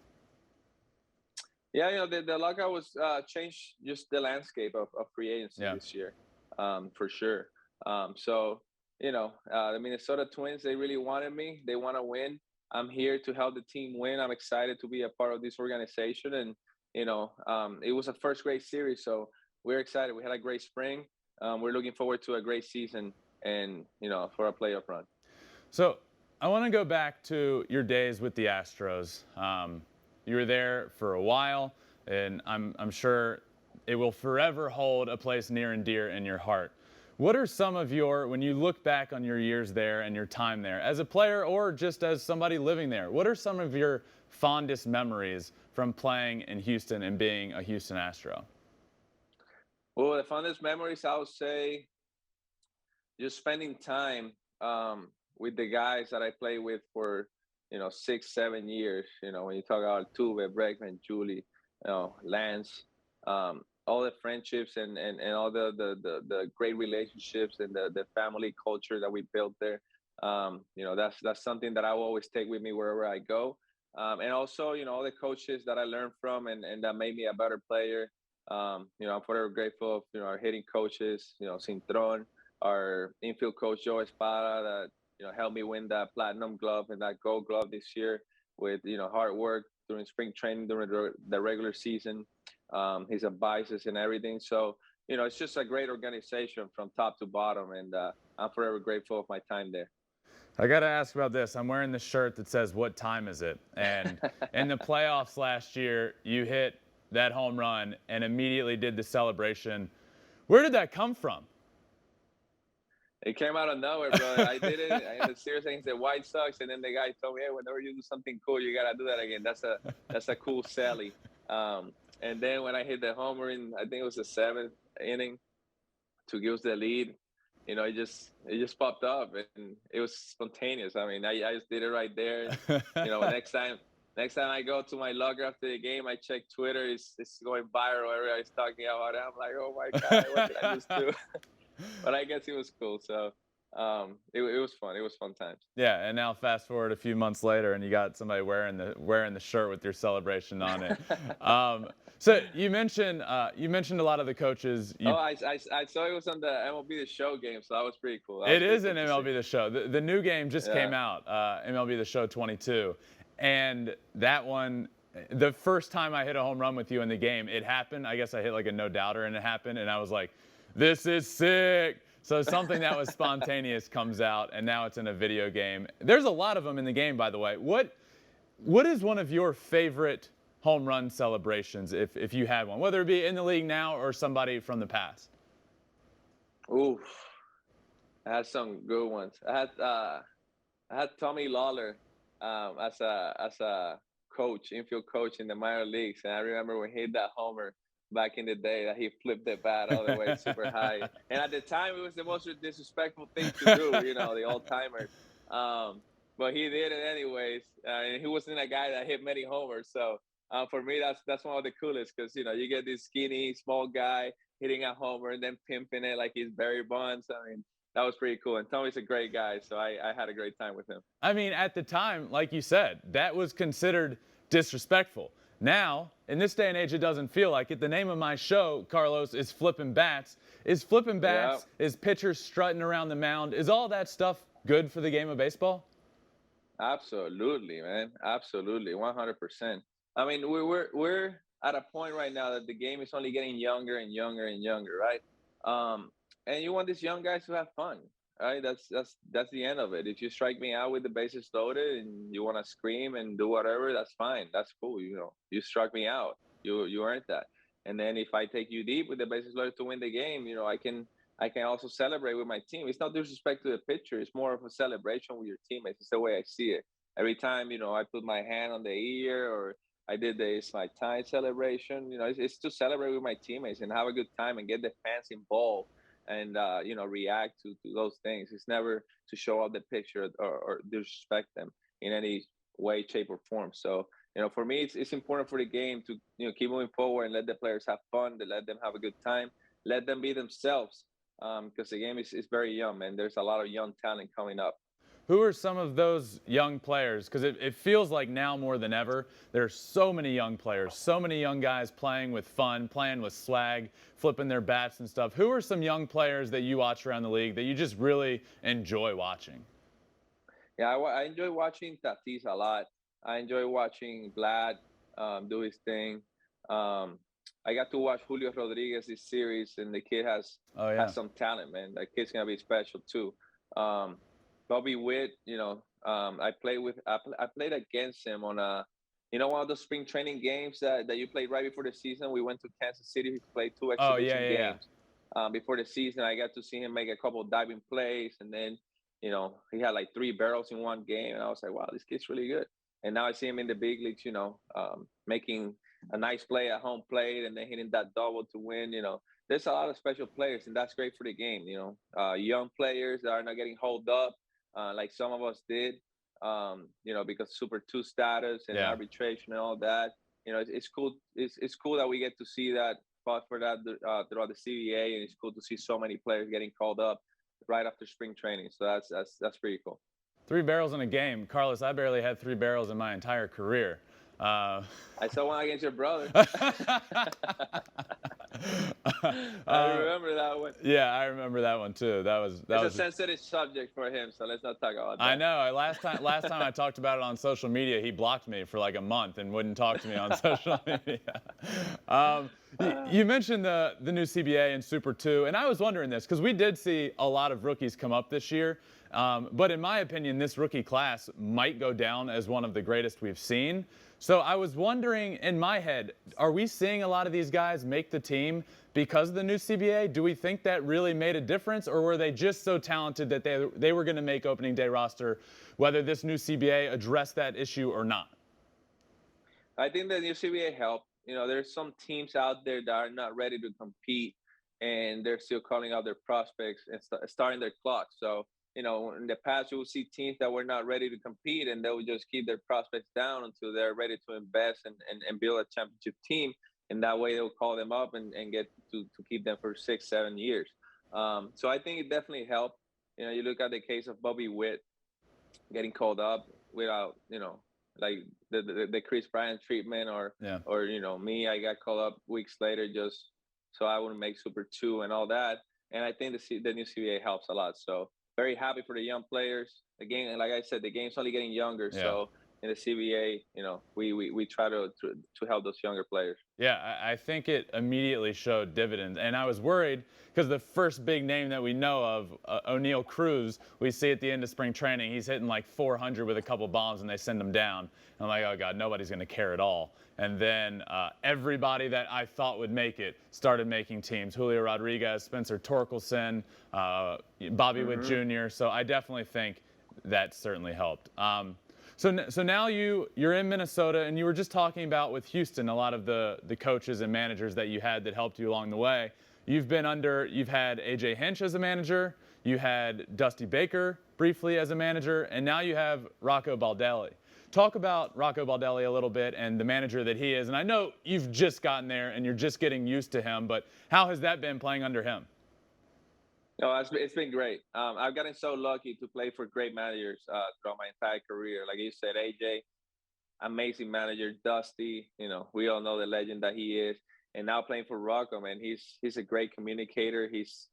Yeah, the lockout was changed just the landscape of free agency this year, for sure. The Minnesota Twins, they really wanted me. They want to win. I'm here to help the team win. I'm excited to be a part of this organization. And, it was a first great series. So we're excited. We had a great spring. We're looking forward to a great season and, for a playoff run.
So I want to go back to your days with the Astros. You were there for a while, and I'm sure it will forever hold a place near and dear in your heart. What are some of when you look back on your years there and your time there as a player or just as somebody living there, what are some of your fondest memories from playing in Houston and being a Houston Astro?
Well, the fondest memories, I would say just spending time with the guys that I played with for, 6, 7 years. When you talk about Tuve, Bregman, Julie, Lance, all the friendships and all the great relationships and the family culture that we built there. That's something that I will always take with me wherever I go. And also, all the coaches that I learned from and that made me a better player. I'm forever grateful of, our hitting coaches, Cintron, our infield coach, Joe Espada, that, helped me win that platinum glove and that gold glove this year with, hard work during spring training, during the regular season. His advices and everything. So, it's just a great organization from top to bottom. And I'm forever grateful of my time there.
I got to ask about this. I'm wearing the shirt that says, what time is it? And in the playoffs last year, you hit that home run and immediately did the celebration. Where did that come from?
It came out of nowhere, bro. I did it. I was serious against the White Sox. And then the guy told me, hey, whenever you do something cool, you got to do that again. That's a cool Sally. And then when I hit the homer in, I think it was the 7th inning to give us the lead, it just popped up and it was spontaneous. I mean, I just did it right there. Next time I go to my locker after the game, I check Twitter. It's going viral. Everybody's talking about it. I'm like, oh my God, what did I just do? But I guess it was cool. So It was fun. It was fun times.
Yeah, and now fast forward a few months later, and you got somebody wearing the shirt with your celebration on it. So you mentioned a lot of the coaches.
Oh, I saw it was on the MLB The Show game, so that was pretty cool. That was
It
pretty
is
cool
an
to
MLB
see.
The Show. The new game just
Yeah.
came out, MLB The Show 22, and that one, the first time I hit a home run with you in the game, it happened. I guess I hit like a no doubter, and it happened, and I was like, "This is sick." So something that was spontaneous comes out, and now it's in a video game. There's a lot of them in the game, by the way. What is one of your favorite home run celebrations, if you had one, whether it be in the league now or somebody from the past?
Oof, I had some good ones. I had Tommy Lawler as a coach, infield coach in the minor leagues, and I remember when he hit that homer back in the day that he flipped the bat all the way super high. And at the time, it was the most disrespectful thing to do, the old timers. But he did it anyways, and he wasn't a guy that hit many homers. So for me, that's one of the coolest because you get this skinny small guy hitting a homer and then pimping it like he's Barry Bonds. I mean, that was pretty cool. And Tommy's a great guy, so I had a great time with him.
I mean, at the time, like you said, that was considered disrespectful. Now, in this day and age, it doesn't feel like it. The name of my show, Carlos, is Flippin' Bats. Is flipping bats, is pitchers strutting around the mound, is all that stuff good for the game of baseball?
Absolutely, man. Absolutely, 100%. I mean, we're at a point right now that the game is only getting younger and younger and younger, right? And you want these young guys to have fun, right? That's the end of it. If you strike me out with the bases loaded and you want to scream and do whatever, that's fine. That's cool. You struck me out. You earned that. And then if I take you deep with the bases loaded to win the game, I can also celebrate with my team. It's not disrespect to the pitcher. It's more of a celebration with your teammates. It's the way I see it. Every time, I put my hand on the ear or I did the It's My Time celebration, it's to celebrate with my teammates and have a good time and get the fans involved and, react to those things. It's never to show off the picture or disrespect them in any way, shape, or form. So, for me, it's important for the game to, keep moving forward and let the players have fun, to let them have a good time, let them be themselves because the game is very young and there's a lot of young talent coming up.
Who are some of those young players? Because it feels like now more than ever, there are so many young players, so many young guys playing with fun, playing with swag, flipping their bats and stuff. Who are some young players that you watch around the league that you just really enjoy watching?
Yeah, I enjoy watching Tatis a lot. I enjoy watching Vlad do his thing. Um, I got to watch Julio Rodriguez this series, and the kid has
Oh, yeah.
has some talent, man. That kid's gonna be special too. Um, Bobby Witt, I played against him on one of those spring training games that you played right before the season. We went to Kansas City. We played two
Oh,
exhibition
yeah.
games before the season. I got to see him make a couple of diving plays, and then he had like 3 barrels in one game, and I was like, wow, this kid's really good. And now I see him in the big leagues, making a nice play at home plate and then hitting that double to win. There's a lot of special players, and that's great for the game. Young players that are not getting hold up like some of us did, because Super Two status and
Yeah.
arbitration and all that. It's cool. It's cool that we get to see that fought for that throughout the CBA, and it's cool to see so many players getting called up right after spring training. So that's pretty cool.
3 barrels in a game. Carlos, I barely had 3 barrels in my entire career.
I saw one against your brother. I remember that one.
Yeah, I remember that one too. That was
It's a sensitive subject for him, so let's not talk about that.
I know. Last time I talked about it on social media, he blocked me for like a month and wouldn't talk to me on social media. You mentioned the new CBA and Super 2, and I was wondering this because we did see a lot of rookies come up this year. But in my opinion, this rookie class might go down as one of the greatest we've seen. So I was wondering in my head, are we seeing a lot of these guys make the team because of the new CBA? Do we think that really made a difference, or were they just so talented that they were going to make opening day roster, whether this new CBA addressed that issue or not?
I think the new CBA helped. There's some teams out there that are not ready to compete, and they're still calling out their prospects and starting their clock. So, in the past, you will see teams that were not ready to compete, and they would just keep their prospects down until they're ready to invest and build a championship team. And that way, they'll call them up and get to keep them for 6-7 years. So I think it definitely helped. You look at the case of Bobby Witt getting called up without, like the Chris Bryant treatment,
Yeah.
or me, I got called up weeks later just so I wouldn't make Super 2 and all that. And I think the new CBA helps a lot. So very happy for the young players. Again, like I said, the game's only getting younger.
Yeah.
So in the CBA, we try to help those younger players.
Yeah, I think it immediately showed dividends. And I was worried because the first big name that we know of, O'Neal Cruz, we see at the end of spring training, he's hitting like 400 with a couple bombs and they send him down. I'm like, oh God, nobody's going to care at all. And then everybody that I thought would make it started making teams. Julio Rodriguez, Spencer Torkelson, Bobby Witt Jr. So I definitely think that certainly helped. So now you're in Minnesota, and you were just talking about with Houston a lot of the coaches and managers that you had that helped you along the way. You've had A.J. Hinch as a manager, you had Dusty Baker briefly as a manager, and now you have Rocco Baldelli. Talk about Rocco Baldelli a little bit and the manager that he is. And I know you've just gotten there and you're just getting used to him, but how has that been playing under him?
No, it's been great. I've gotten so lucky to play for great managers throughout my entire career. Like you said, AJ, amazing manager. Dusty, we all know the legend that he is. And now playing for Rocco, man, he's a great communicator. He's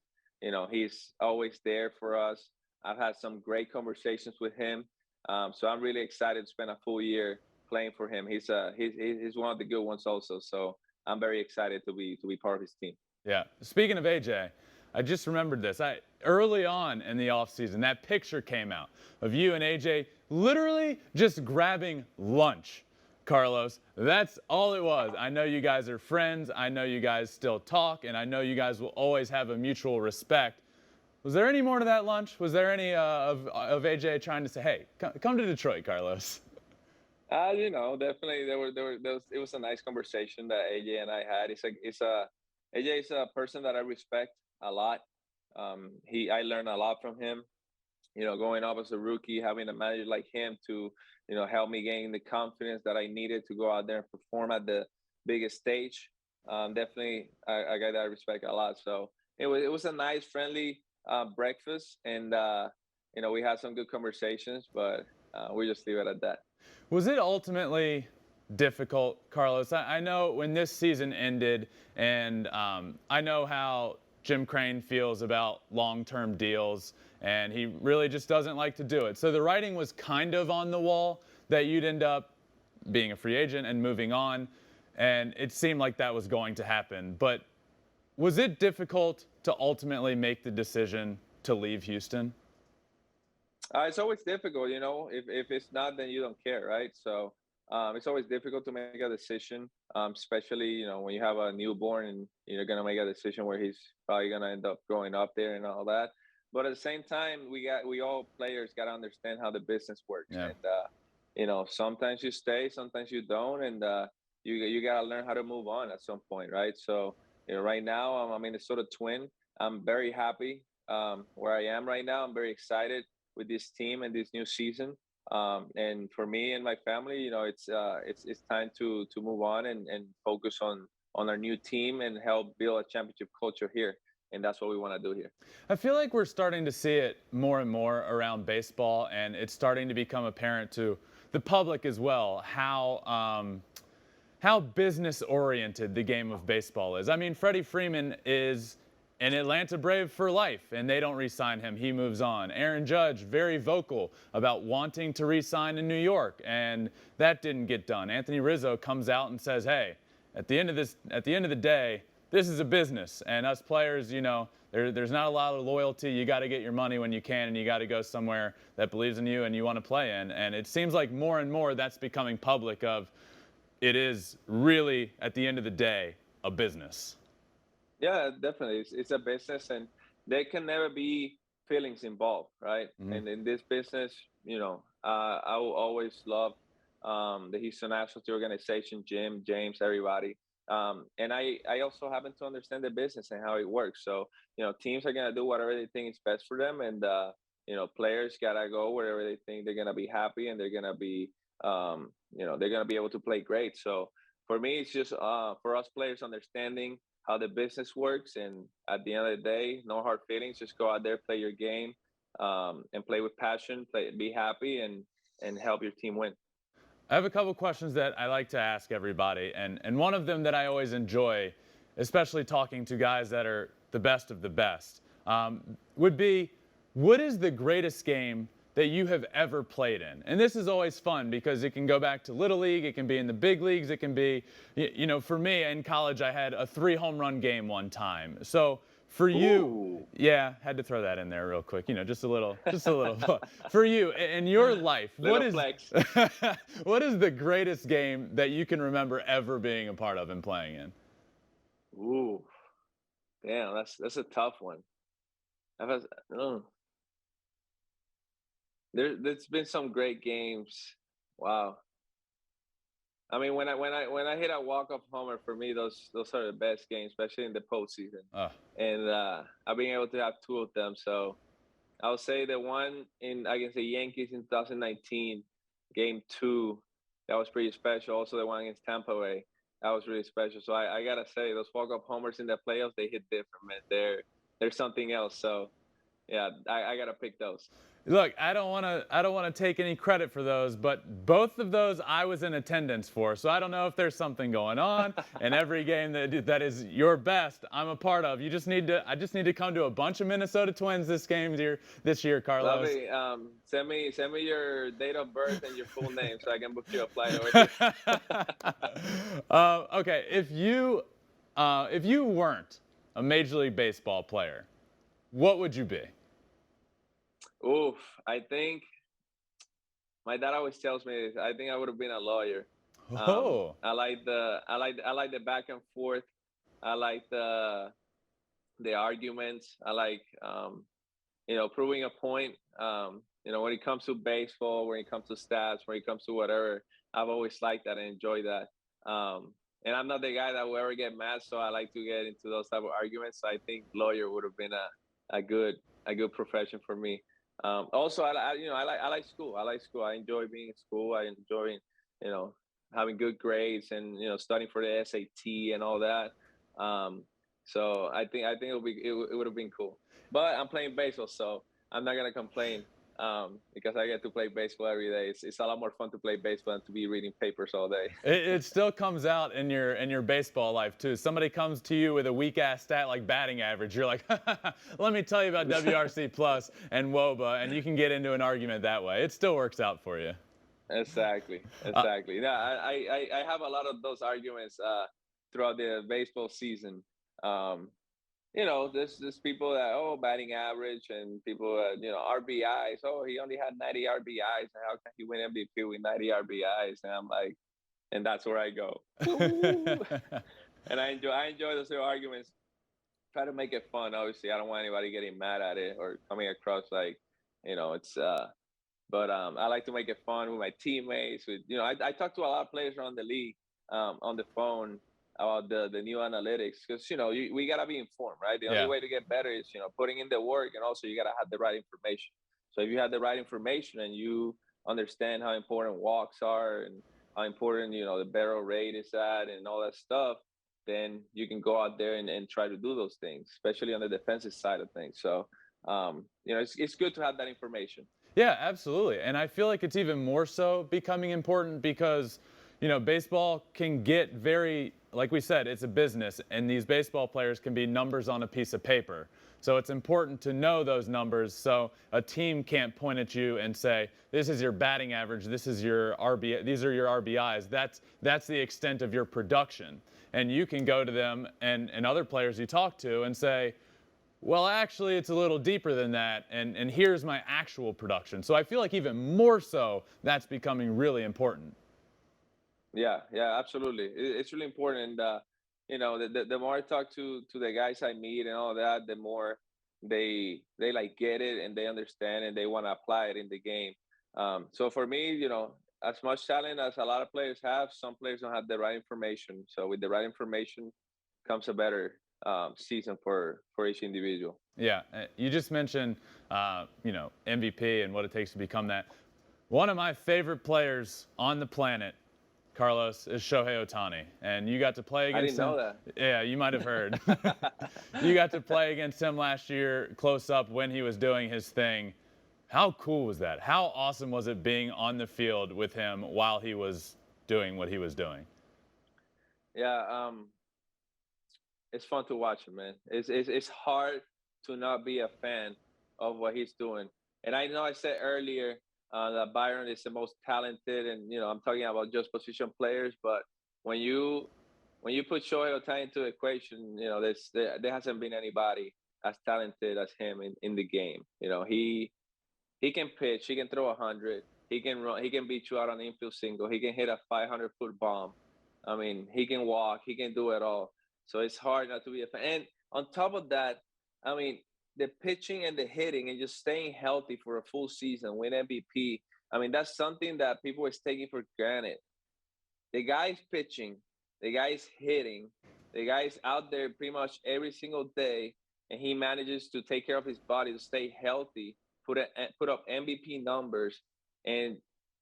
always there for us. I've had some great conversations with him. So I'm really excited to spend a full year playing for him. He's one of the good ones also. So I'm very excited to be part of his team.
Yeah. Speaking of AJ, I just remembered this. Early on in the offseason, that picture came out of you and AJ literally just grabbing lunch. Carlos, that's all it was. I know you guys are friends. I know you guys still talk, and I know you guys will always have a mutual respect. Was there any more to that lunch? Was there any of AJ trying to say, "Hey, come to Detroit, Carlos"?
Definitely it was a nice conversation that AJ and I had. AJ is a person that I respect a lot. I learned a lot from him. Going up as a rookie, having a manager like him to, help me gain the confidence that I needed to go out there and perform at the biggest stage. Definitely a guy that I respect a lot. So it was a nice, friendly breakfast, and we had some good conversations, but we just leave it at that.
Was it ultimately difficult, Carlos? I know when this season ended, and I know how Jim Crane feels about long-term deals, and he really just doesn't like to do it. So the writing was kind of on the wall that you'd end up being a free agent and moving on, and it seemed like that was going to happen. But was it difficult to ultimately make the decision to leave Houston?
It's always difficult, if it's not, then you don't care, right? So it's always difficult to make a decision, especially, when you have a newborn and you're going to make a decision where he's probably going to end up growing up there and all that. But at the same time, we all players got to understand how the business works.
Yeah.
And, sometimes you stay, sometimes you don't. And you got to learn how to move on at some point, right? So, right now I'm a Minnesota Twin. I'm very happy where I am right now. I'm very excited with this team and this new season. And for me and my family, it's time to move on and focus on our new team and help build a championship culture here. And that's what we want to do here.
I feel like we're starting to see it more and more around baseball, and it's starting to become apparent to the public as well how business-oriented the game of baseball is. I mean, Freddie Freeman is an Atlanta Brave for life, and they don't re-sign him. He moves on. Aaron Judge, very vocal about wanting to re-sign in New York, and that didn't get done. Anthony Rizzo comes out and says, hey, at the end of the day, this is a business, and us players, there's not a lot of loyalty. You got to get your money when you can, and you got to go somewhere that believes in you and you want to play in. And it seems like more and more that's becoming public of it is really, at the end of the day, a business.
Yeah, definitely. It's a business, and there can never be feelings involved, right?
Mm-hmm.
And in this business, I will always love the Houston Astros, the organization, Jim, James, everybody. And I also happen to understand the business and how it works. So, teams are going to do whatever they think is best for them. And, players got to go wherever they think they're going to be happy and they're going to be, they're going to be able to play great. So for me, it's just for us players understanding how the business works. And at the end of the day, no hard feelings, just go out there, play your game, and play with passion, be happy, and help your team win.
I have a couple questions that I like to ask everybody, and one of them that I always enjoy, especially talking to guys that are the best of the best, would be, what is the greatest game that you have ever played in? And this is always fun because it can go back to Little League, it can be in the big leagues, it can be, you know, for me in college I had a 3 home run game one time. So for you,
Ooh.
yeah, had to throw that in there real quick, you know, just a little. For you, in your life, what is what is the greatest game that you can remember ever being a part of and playing in?
Ooh, damn, that's a tough one. There's been some great games. Wow. I mean, when I hit a walk-off homer, for me, those are the best games, especially in the postseason. And I've been able to have 2 of them. So I'll say the one against the Yankees in 2019, Game 2, that was pretty special. Also, the one against Tampa Bay, that was really special. So I gotta say, those walk-off homers in the playoffs, they hit different, man. They're something else. So yeah, I gotta pick those.
Look, I don't want to take any credit for those, but both of those I was in attendance for. So I don't know if there's something going on. And every game that is your best, I'm a part of. I just need to come to a bunch of Minnesota Twins this year, Carlos.
Lovely. Send me your date of birth and your full name so I can book you a flight over there.
Okay, if you weren't a Major League Baseball player, what would you be?
Oof, I think my dad always tells me this. I think I would have been a lawyer. I like the back and forth. I like the arguments. I like proving a point. When it comes to baseball, when it comes to stats, when it comes to whatever, I've always liked that and enjoyed that. And I'm not the guy that will ever get mad, so I like to get into those type of arguments. So I think lawyer would have been a good profession for me. Also, I like school. I like school. I enjoy being in school. I enjoy, having good grades and studying for the SAT and all that. So I think it would have been cool. But I'm playing baseball, so I'm not gonna complain because I get to play baseball every day. It's a lot more fun to play baseball than to be reading papers all day.
It still comes out in your baseball life too. Somebody comes to you with a weak ass stat like batting average. You're like, let me tell you about WRC plus and WOBA, and you can get into an argument that way. It still works out for you.
Exactly. I have a lot of those arguments throughout the baseball season. There's people that, batting average, and people that, RBIs. Oh, he only had 90 RBIs. And how can he win MVP with 90 RBIs? And I'm like, and that's where I go. And I enjoy those little arguments. Try to make it fun. Obviously, I don't want anybody getting mad at it or coming across like, but I like to make it fun with my teammates. I talk to a lot of players around the league on the phone about the new analytics, because we gotta be informed, right? The only way to get better is putting in the work, and also you gotta have the right information. So if you have the right information and you understand how important walks are and how important the barrel rate is at and all that stuff, then you can go out there and try to do those things, especially on the defensive side of things. So it's good to have that information.
Yeah, absolutely. And I feel like it's even more so becoming important because baseball can get very, like we said, it's a business, and these baseball players can be numbers on a piece of paper. So it's important to know those numbers so a team can't point at you and say, this is your batting average, this is your RBI, these are your RBIs. That's the extent of your production. And you can go to them and other players you talk to and say, well, actually, it's a little deeper than that, and here's my actual production. So I feel like even more so, that's becoming really important.
Yeah, absolutely. It's really important. The more I talk to the guys I meet and all that, the more they like get it and they understand and they want to apply it in the game. So for me, as much talent as a lot of players have, some players don't have the right information. So with the right information comes a better season for each individual.
Yeah, you just mentioned MVP and what it takes to become that. One of my favorite players on the planet, Carlos, is Shohei Ohtani, and you got to play against him.
I didn't know that.
Yeah, you might have heard. You got to play against him last year close up when he was doing his thing. How cool was that? How awesome was it being on the field with him while he was doing what he was doing?
Yeah, it's fun to watch him, man. It's hard to not be a fan of what he's doing. And I know I said earlier that Byron is the most talented, and I'm talking about just position players. But when you put Shohei Ohtani into the equation, there hasn't been anybody as talented as him in the game. He can pitch, he can throw 100, he can run, he can beat you out on an infield single, he can hit a 500-foot bomb. I mean, he can walk, he can do it all. So it's hard not to be a fan. And on top of that, I mean, the pitching and the hitting and just staying healthy for a full season, win MVP. I mean, that's something that people is taking for granted. The guy's pitching, the guy's hitting, the guy's out there pretty much every single day, and he manages to take care of his body to stay healthy, put up MVP numbers, and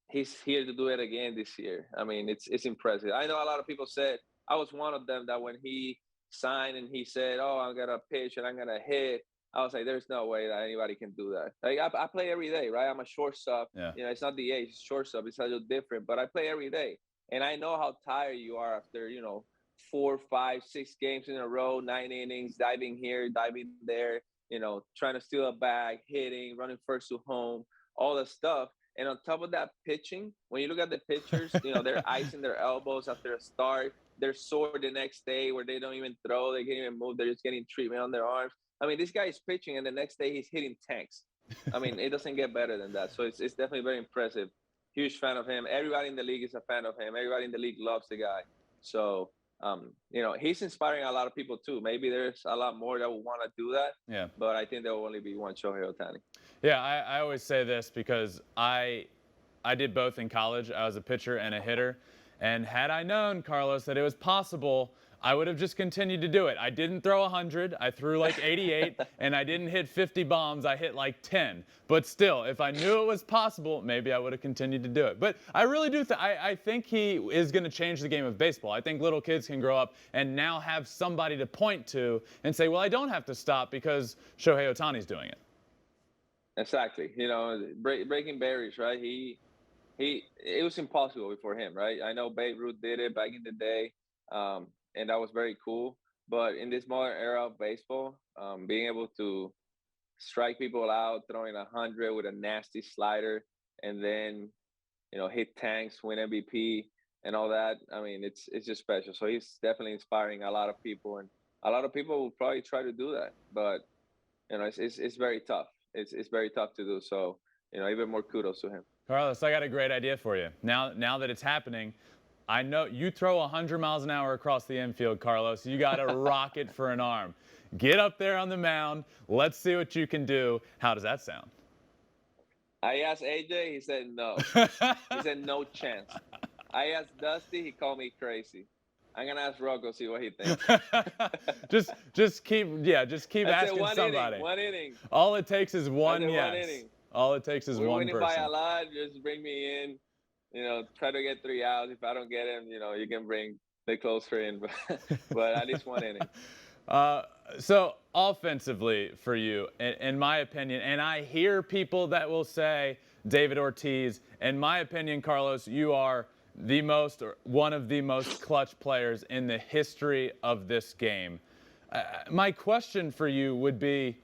he's here to do it again this year. I mean, it's impressive. I know a lot of people said, I was one of them, that when he signed and he said, "Oh, I'm gonna pitch and I'm gonna hit," I was like, "There's no way that anybody can do that." Like I play every day, right? I'm a shortstop.
Yeah.
It's not the age, it's shortstop. It's a little different, but I play every day, and I know how tired you are after 4, 5, 6 games in a row, 9 innings, diving here, diving there, trying to steal a bag, hitting, running first to home, all the stuff. And on top of that, pitching, when you look at the pitchers, they're icing their elbows after a start. They're sore the next day where they don't even throw. They can't even move. They're just getting treatment on their arms. I mean, this guy is pitching, and the next day he's hitting tanks. I mean, it doesn't get better than that. So it's definitely very impressive. Huge fan of him. Everybody in the league is a fan of him. Everybody in the league loves the guy. So, he's inspiring a lot of people too. Maybe there's a lot more that will want to do that.
Yeah.
But I think there will only be one Shohei Ohtani.
Yeah, I always say this because I did both in college. I was a pitcher and a hitter. And had I known, Carlos, that it was possible, I would have just continued to do it. I didn't throw 100. I threw like 88, and I didn't hit 50 bombs. I hit like 10. But still, if I knew it was possible, maybe I would have continued to do it. But I really do I think he is going to change the game of baseball. I think little kids can grow up and now have somebody to point to and say, well, I don't have to stop because Shohei Ohtani's doing it.
Exactly. Breaking barriers, right? It was impossible before him, right? I know Babe Ruth did it back in the day, and that was very cool. But in this modern era of baseball, being able to strike people out, throwing 100 with a nasty slider, and then hit tanks, win MVP, and all that. I mean, it's just special. So he's definitely inspiring a lot of people, and a lot of people will probably try to do that, but it's very tough. It's very tough to do. So even more kudos to him.
Carlos, I got a great idea for you. Now that it's happening, I know you throw 100 miles an hour across the infield, Carlos. You got a rocket for an arm. Get up there on the mound. Let's see what you can do. How does that sound?
I asked AJ. He said no. He said no chance. I asked Dusty. He called me crazy. I'm gonna ask Rocco, see what he thinks.
just keep asking somebody.
One inning.
All it takes is one yes.
1 inning.
All it takes is one person.
We're winning by a lot. Just bring me in. Try to get 3 outs. If I don't get him, you can bring the closer in. But at least 1 inning.
So offensively for you, in my opinion, and I hear people that will say David Ortiz. In my opinion, Carlos, you are one of the most clutch players in the history of this game. My question for you would be,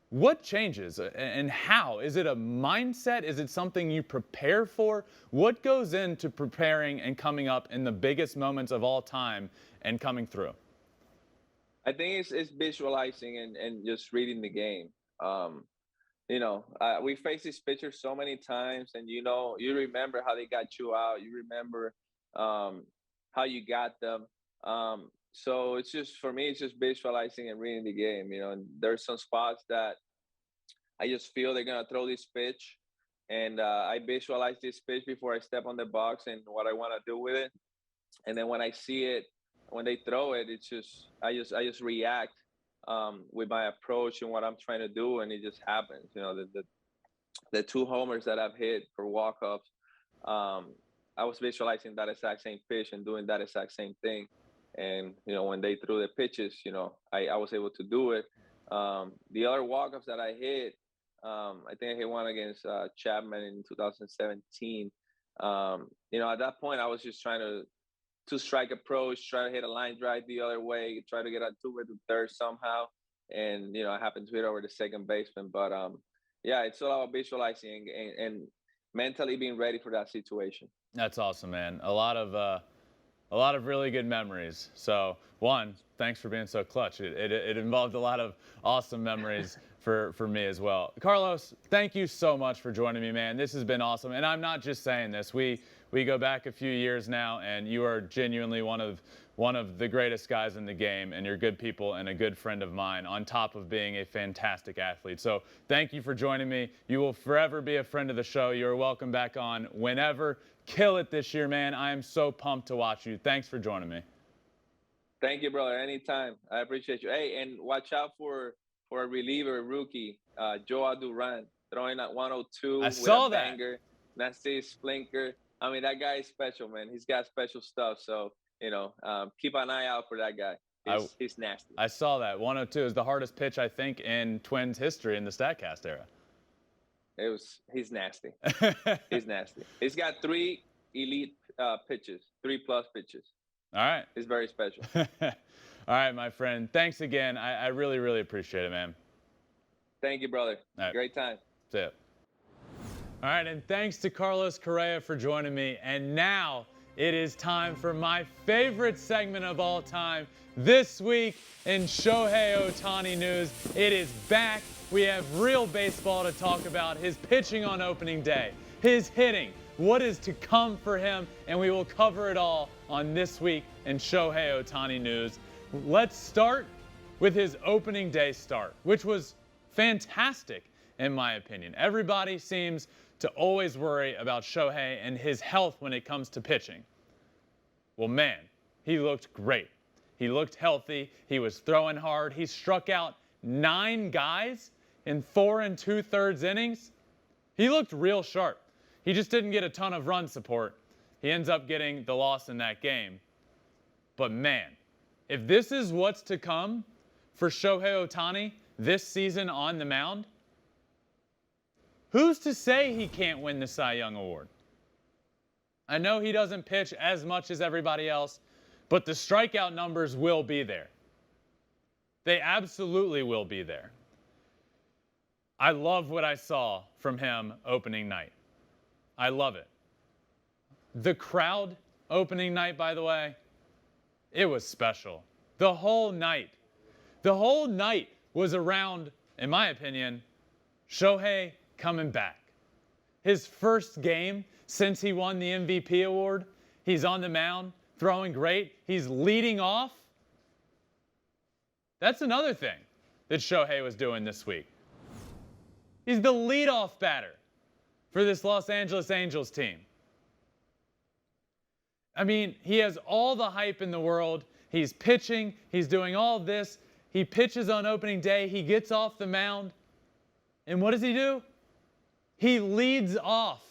what changes and how? Is it a mindset? Is it something you prepare for? What goes into preparing and coming up in the biggest moments of all time and coming through?
I think it's visualizing and just reading the game. We face these pitchers so many times, and you remember how they got you out. You remember how you got them. So it's just, for me, it's just visualizing and reading the game. And there's some spots that I just feel they're gonna throw this pitch, and I visualize this pitch before I step on the box and what I want to do with it. And then when I see it, when they throw it, it's just I just react with my approach and what I'm trying to do, and it just happens. The 2 homers that I've hit for walk-offs, I was visualizing that exact same pitch and doing that exact same thing. And when they threw the pitches, I was able to do it. The other walk-offs that I hit, I think he won against Chapman in 2017. At that point, I was just trying to two-strike approach, try to hit a line drive the other way, try to get a two-way to third somehow, and I happened to hit over the second baseman. But yeah, it's all about visualizing and mentally being ready for that situation.
That's awesome, man. A lot of really good memories. So, one, thanks for being so clutch. It involved a lot of awesome memories for me as well. Carlos, thank you so much for joining me, man. This has been awesome. And I'm not just saying this. We go back a few years now, and you are genuinely one of the greatest guys in the game, and you're good people and a good friend of mine, on top of being a fantastic athlete. So thank you for joining me. You will forever be a friend of the show. You're welcome back on whenever. Kill it this year, man. I am so pumped to watch you. Thanks for joining me.
Thank you, brother. Anytime. I appreciate you. Hey, and watch out for a reliever rookie, Joe Duran, throwing at 102.
I saw that.
Banger, nasty splinker. I mean, that guy is special, man. He's got special stuff. So, keep an eye out for that guy. He's nasty.
I saw that. 102 is the hardest pitch, I think, in Twins history in the StatCast era.
He's nasty. He's nasty. He's got 3 elite pitches, 3+ pitches.
All right.
He's very special.
All right, my friend. Thanks again. I really, really appreciate it, man.
Thank you, brother.
Right.
Great time.
See ya. All right, and thanks to Carlos Correa for joining me. And now it is time for my favorite segment of all time. This week in Shohei Ohtani news, it is back. We have real baseball to talk about. His pitching on opening day, his hitting, what is to come for him, and we will cover it all on This Week in Shohei Ohtani news. Let's start with his opening day start, which was fantastic in my opinion. Everybody seems to always worry about Shohei and his health when it comes to pitching. Well, man, he looked great. He looked healthy. He was throwing hard. He struck out 9 guys in 4 2/3 innings. He looked real sharp. He just didn't get a ton of run support. He ends up getting the loss in that game. But man, if this is what's to come for Shohei Ohtani this season on the mound, who's to say he can't win the Cy Young Award? I know he doesn't pitch as much as everybody else, but the strikeout numbers will be there. They absolutely will be there. I love what I saw from him opening night. I love it. The crowd opening night, by the way, it was special. The whole night was around, in my opinion, Shohei coming back. His first game since he won the MVP award, he's on the mound, throwing great. He's leading off. That's another thing that Shohei was doing this week. He's the leadoff batter for this Los Angeles Angels team. I mean, he has all the hype in the world. He's pitching. He's doing all of this. He pitches on opening day. He gets off the mound. And what does he do? He leads off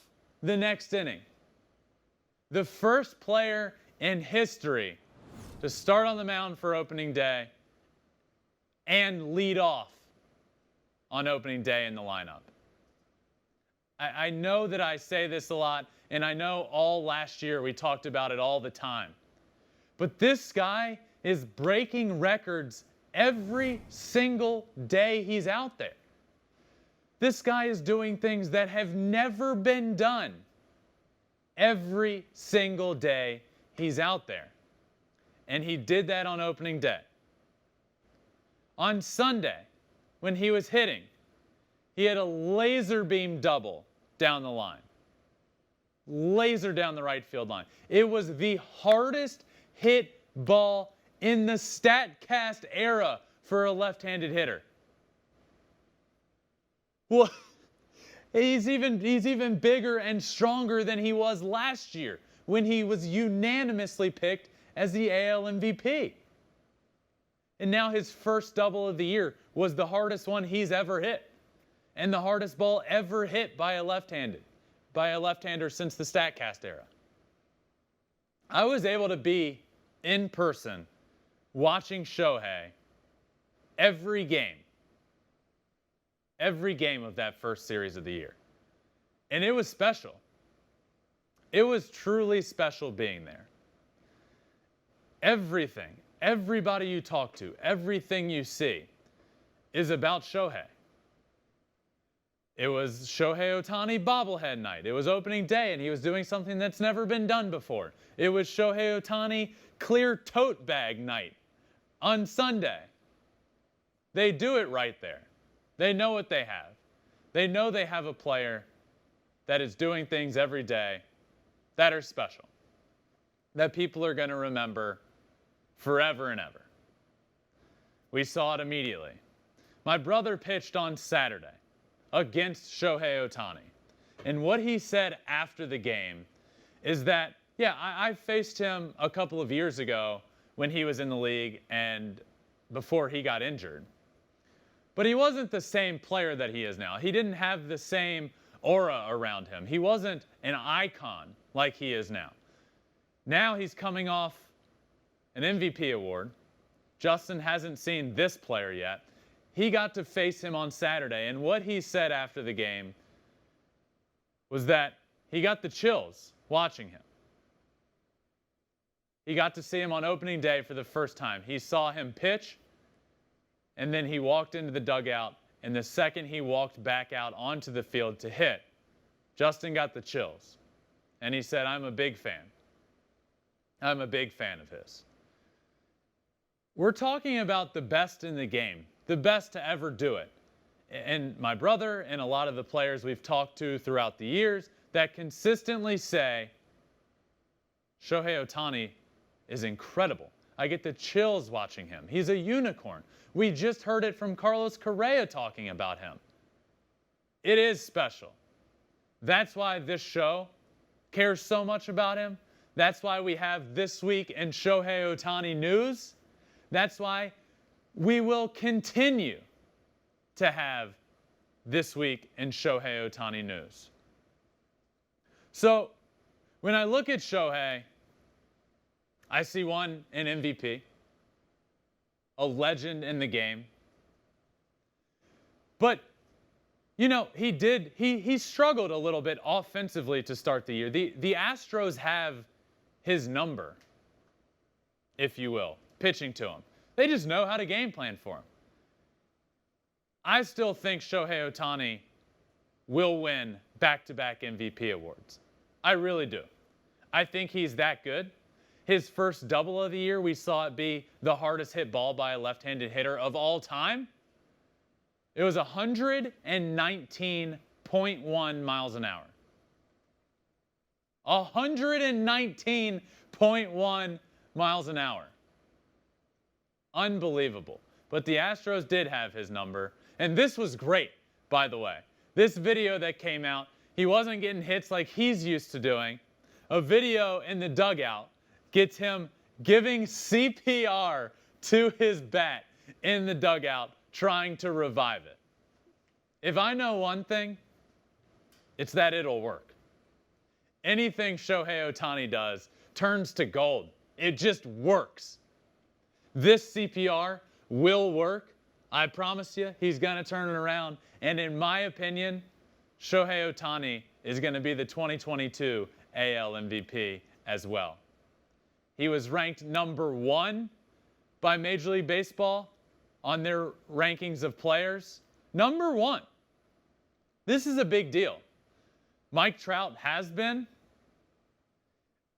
the next inning. The first player in history to start on the mound for opening day and lead off on opening day in the lineup. I know that I say this a lot, and I know all last year we talked about it all the time. But this guy is breaking records every single day he's out there. This guy is doing things that have never been done every single day he's out there. And he did that on opening day. On Sunday, when he was hitting, he had a laser beam double down the line. Laser down the right field line. It was the hardest hit ball in the StatCast era for a left-handed hitter. Well, he's even bigger and stronger than he was last year when he was unanimously picked as the AL MVP. And now his first double of the year was the hardest one he's ever hit, and the hardest ball ever hit by a left-hander since the StatCast era. I was able to be in person watching Shohei every game. every game of that first series of the year. And it was special. It was truly special being there. Everything, everybody you talk to, everything you see is about Shohei. It was Shohei Ohtani bobblehead night. It was opening day, and he was doing something that's never been done before. It was Shohei Ohtani clear tote bag night on Sunday. They do it right there. They know what they have. They know they have a player that is doing things every day that are special, that people are going to remember forever and ever. We saw it immediately. My brother pitched on Saturday against Shohei Ohtani. And what he said after the game is that, yeah, I faced him a couple of years ago when he was in the league and before he got injured. But he wasn't the same player that he is now. He didn't have the same aura around him. He wasn't an icon like he is now. Now he's coming off an MVP award. Justin hasn't seen this player yet. He got to face him on Saturday, and what he said after the game was that he got the chills watching him. He got to see him on opening day for the first time. He saw him pitch, and then he walked into the dugout, and the second he walked back out onto the field to hit, Justin got the chills. And he said, I'm a big fan. I'm a big fan of his. We're talking about the best in the game, the best to ever do it. And my brother and a lot of the players we've talked to throughout the years that consistently say, Shohei Ohtani is incredible. I get the chills watching him. He's a unicorn. We just heard it from Carlos Correa talking about him. It is special. That's why this show cares so much about him. That's why we have This Week in Shohei Ohtani News. That's why we will continue to have This Week in Shohei Ohtani News. So when I look at Shohei, I see an MVP, a legend in the game. But, you know, he struggled a little bit offensively to start the year. The Astros have his number, if you will, pitching to him. They just know how to game plan for him. I still think Shohei Ohtani will win back-to-back MVP awards. I really do. I think he's that good. His first double of the year, we saw it be the hardest hit ball by a left-handed hitter of all time. It was 119.1 miles an hour. 119.1 miles an hour. Unbelievable. But the Astros did have his number. And this was great, by the way. This video that came out, he wasn't getting hits like he's used to doing. A video in the dugout gets him giving CPR to his bat in the dugout, trying to revive it. If I know one thing, it's that it'll work. Anything Shohei Ohtani does turns to gold. It just works. This CPR will work. I promise you, he's going to turn it around. And in my opinion, Shohei Ohtani is going to be the 2022 AL MVP as well. He was ranked number 1 by Major League Baseball on their rankings of players. Number 1. This is a big deal. Mike Trout has been,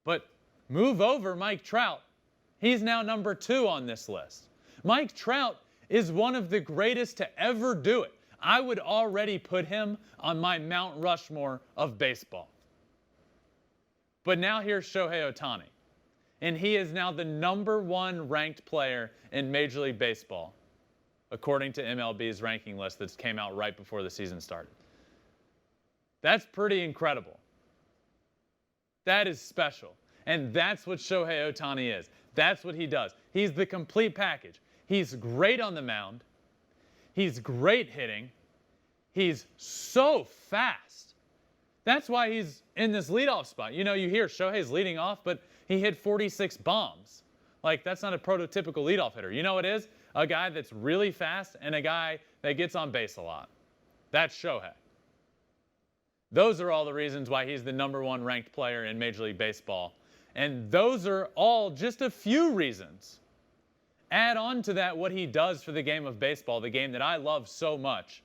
but move over Mike Trout. He's now number 2 on this list. Mike Trout is one of the greatest to ever do it. I would already put him on my Mount Rushmore of baseball. But now here's Shohei Ohtani. And he is now the number 1 ranked player in Major League Baseball, according to MLB's ranking list that came out right before the season started. That's pretty incredible. That is special. And that's what Shohei Ohtani is. That's what he does. He's the complete package. He's great on the mound. He's great hitting. He's so fast. That's why he's in this leadoff spot. You know, you hear Shohei's leading off, but he hit 46 bombs. Like, that's not a prototypical leadoff hitter. You know what it is? A guy that's really fast and a guy that gets on base a lot. That's Shohei. Those are all the reasons why he's the #1 ranked player in Major League Baseball. And those are all just a few reasons. Add on to that what he does for the game of baseball, the game that I love so much.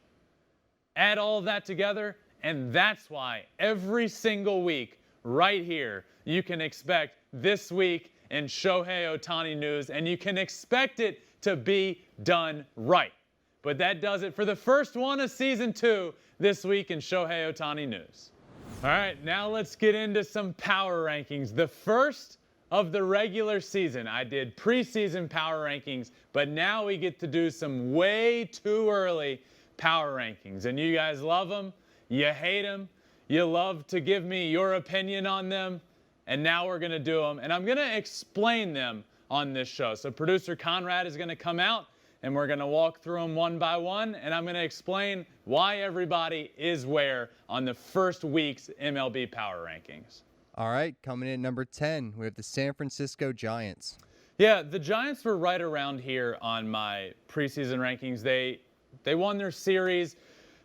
Add all of that together, and that's why every single week right here you can expect This Week in Shohei Ohtani news, and you can expect it to be done right. But that does it for the first one of Season 2, This Week in Shohei Ohtani news. All right, now let's get into some power rankings. The first of the regular season. I did preseason power rankings, but now we get to do some way too early power rankings. And you guys love them, you hate them, you love to give me your opinion on them, and now we're going to do them. And I'm going to explain them on this show. So producer Conrad is going to come out, and we're going to walk through them one by one, and I'm going to explain why everybody is where on the first week's MLB Power Rankings.
All right, coming in at number 10, we have the San Francisco Giants.
Yeah, the Giants were right around here on my preseason rankings. They won their series,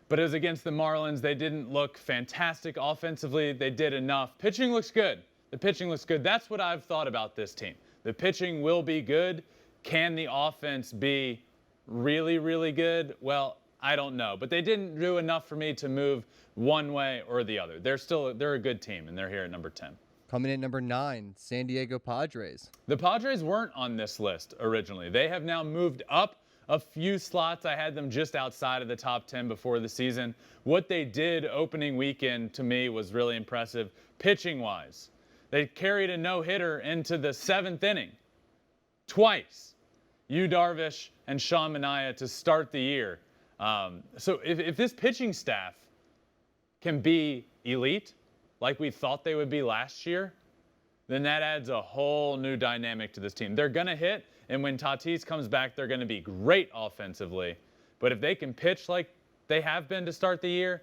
but it was against the Marlins. They didn't look fantastic offensively. They did enough. Pitching looks good. The pitching looks good. That's what I've thought about this team. The pitching will be good. Can the offense be really, really good? Well, I don't know. But they didn't do enough for me to move one way or the other. They're a good team, and they're here at number 10.
Coming in at number 9, San Diego Padres.
The Padres weren't on this list originally. They have now moved up a few slots. I had them just outside of the top 10 before the season. What they did opening weekend to me was really impressive pitching-wise. They carried a no-hitter into the 7th inning twice. Yu Darvish and Sean Manaea to start the year. So if this pitching staff can be elite like we thought they would be last year, then that adds a whole new dynamic to this team. They're going to hit, and when Tatis comes back, they're going to be great offensively. But if they can pitch like they have been to start the year,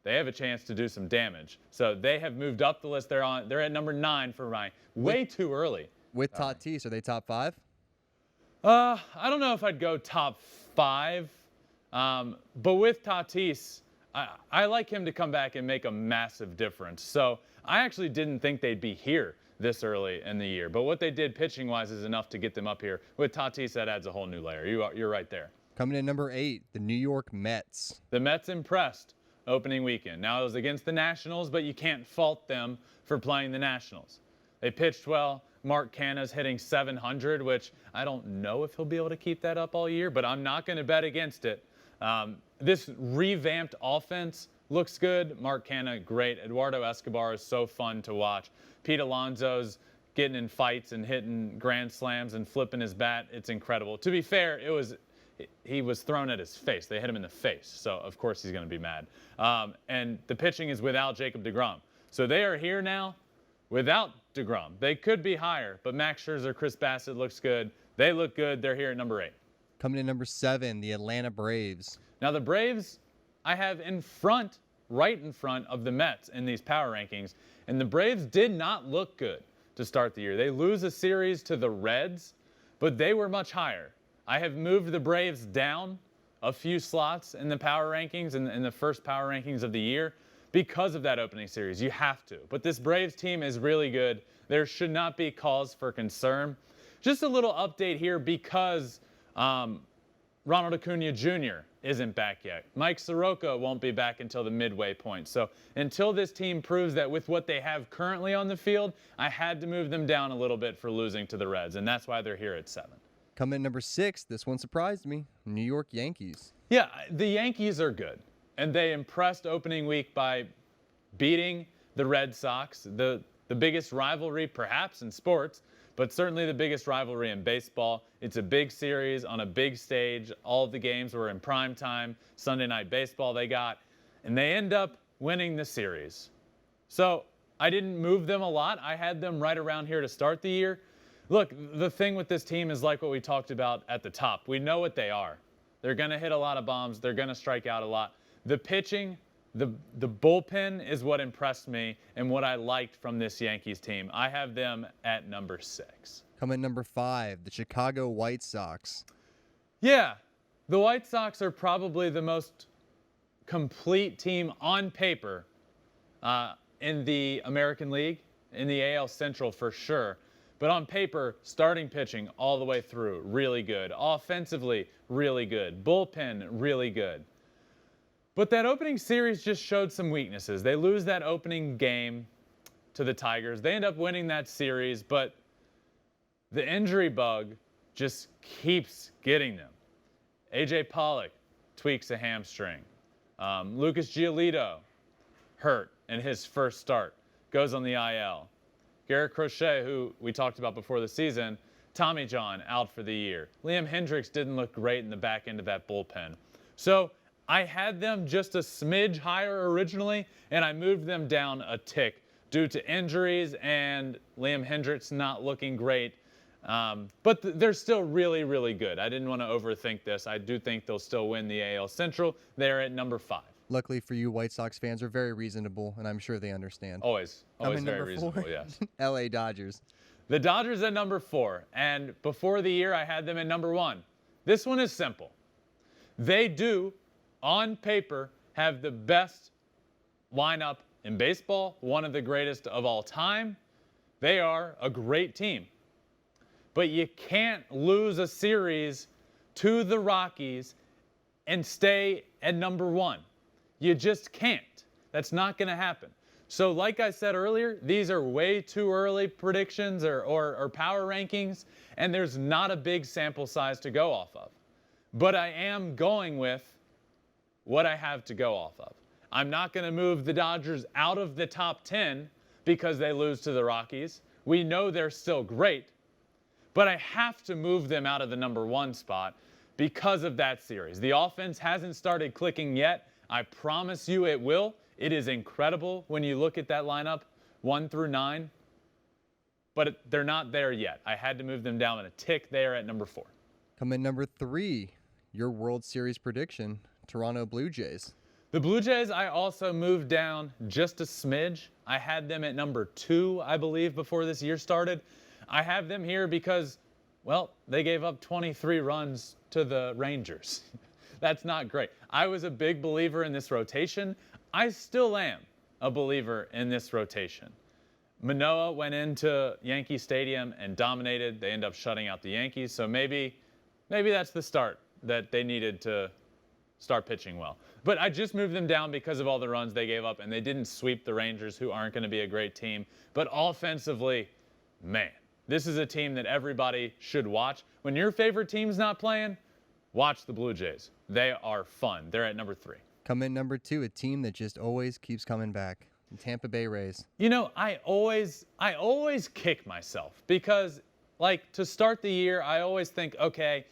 they have a chance to do some damage. So they have moved up the list. They're at number 9 for my way too early.
With Tatis, are they top 5?
I don't know if I'd go top 5. But with Tatis, I like him to come back and make a massive difference. So I actually didn't think they'd be here this early in the year. But what they did pitching-wise is enough to get them up here. With Tatis, that adds a whole new layer. You're right there.
Coming in number 8, the New York Mets.
The Mets impressed opening weekend. Now, it was against the Nationals, but you can't fault them for playing the Nationals. They pitched well. Mark Canha's hitting .700, which I don't know if he'll be able to keep that up all year, but I'm not going to bet against it. This revamped offense looks good. Mark Canha, great. Eduardo Escobar is so fun to watch. Pete Alonso's getting in fights and hitting grand slams and flipping his bat. It's incredible. To be fair, he was thrown at his face. They hit him in the face, so of course he's going to be mad. And the pitching is without Jacob deGrom. So they are here now without deGrom. They could be higher, but Max Scherzer, Chris Bassett looks good. They look good. They're here at number 8.
Coming in number 7, the Atlanta Braves.
Now the Braves I have right in front of the Mets in these power rankings, and the Braves did not look good to start the year. They lose a series to the Reds, but they were much higher. I have moved the Braves down a few slots in the power rankings, in the first power rankings of the year, because of that opening series. You have to. But this Braves team is really good. There should not be cause for concern. Just a little update here because Ronald Acuna Jr. isn't back yet. Mike Soroka won't be back until the midway point. So until this team proves that with what they have currently on the field, I had to move them down a little bit for losing to the Reds, and that's why they're here at 7.
Coming in number 6, this one surprised me, New York Yankees.
Yeah, the Yankees are good, and they impressed opening week by beating the Red Sox, the biggest rivalry perhaps in sports, but certainly the biggest rivalry in baseball. It's a big series on a big stage. All of the games were in prime time, Sunday Night Baseball they got, and they end up winning the series. So I didn't move them a lot. I had them right around here to start the year. Look, the thing with this team is like what we talked about at the top. We know what they are. They're going to hit a lot of bombs. They're going to strike out a lot. The pitching, the bullpen is what impressed me and what I liked from this Yankees team. I have them at number 6.
Coming in number 5, the Chicago White Sox.
Yeah, the White Sox are probably the most complete team on paper in the American League, in the AL Central for sure. But on paper, starting pitching all the way through, really good. Offensively, really good. Bullpen, really good. But that opening series just showed some weaknesses. They lose that opening game to the Tigers. They end up winning that series, but the injury bug just keeps getting them. A.J. Pollock tweaks a hamstring. Lucas Giolito hurt in his first start, goes on the IL. Garrett Crochet, who we talked about before the season, Tommy John out for the year. Liam Hendricks didn't look great in the back end of that bullpen. So I had them just a smidge higher originally, and I moved them down a tick due to injuries and Liam Hendricks not looking great. But they're still really, really good. I didn't want to overthink this. I do think they'll still win the AL Central. They're at number 5.
Luckily for you, White Sox fans are very reasonable, and I'm sure they understand.
Always very
number 4?
reasonable, yes.
LA Dodgers.
The Dodgers at number 4, and before the year I had them at number 1. This one is simple. They do, on paper, have the best lineup in baseball, one of the greatest of all time. They are a great team. But you can't lose a series to the Rockies and stay at number 1. You just can't. That's not going to happen. So like I said earlier, these are way too early predictions or power rankings, and there's not a big sample size to go off of. But I am going with what I have to go off of. I'm not going to move the Dodgers out of the top 10 because they lose to the Rockies. We know they're still great, but I have to move them out of the number 1 spot because of that series. The offense hasn't started clicking yet. I promise you it will. It is incredible when you look at that lineup, 1 through 9, but they're not there yet. I had to move them down a tick there at number 4.
Come in number 3, your World Series prediction, Toronto Blue Jays.
The Blue Jays I also moved down just a smidge. I had them at number 2, I believe, before this year started. I have them here because, well, they gave up 23 runs to the Rangers. That's not great. I was a big believer in this rotation. I still am a believer in this rotation. Manoah went into Yankee Stadium and dominated. They end up shutting out the Yankees. So maybe that's the start that they needed to start pitching well. But I just moved them down because of all the runs they gave up, and they didn't sweep the Rangers, who aren't going to be a great team. But offensively, man, this is a team that everybody should watch. When your favorite team's not playing, watch the Blue Jays. They are fun. They're at number 3.
Come in number 2, a team that just always keeps coming back. The Tampa Bay Rays.
You know, I always kick myself because, like, to start the year, I always think, okay,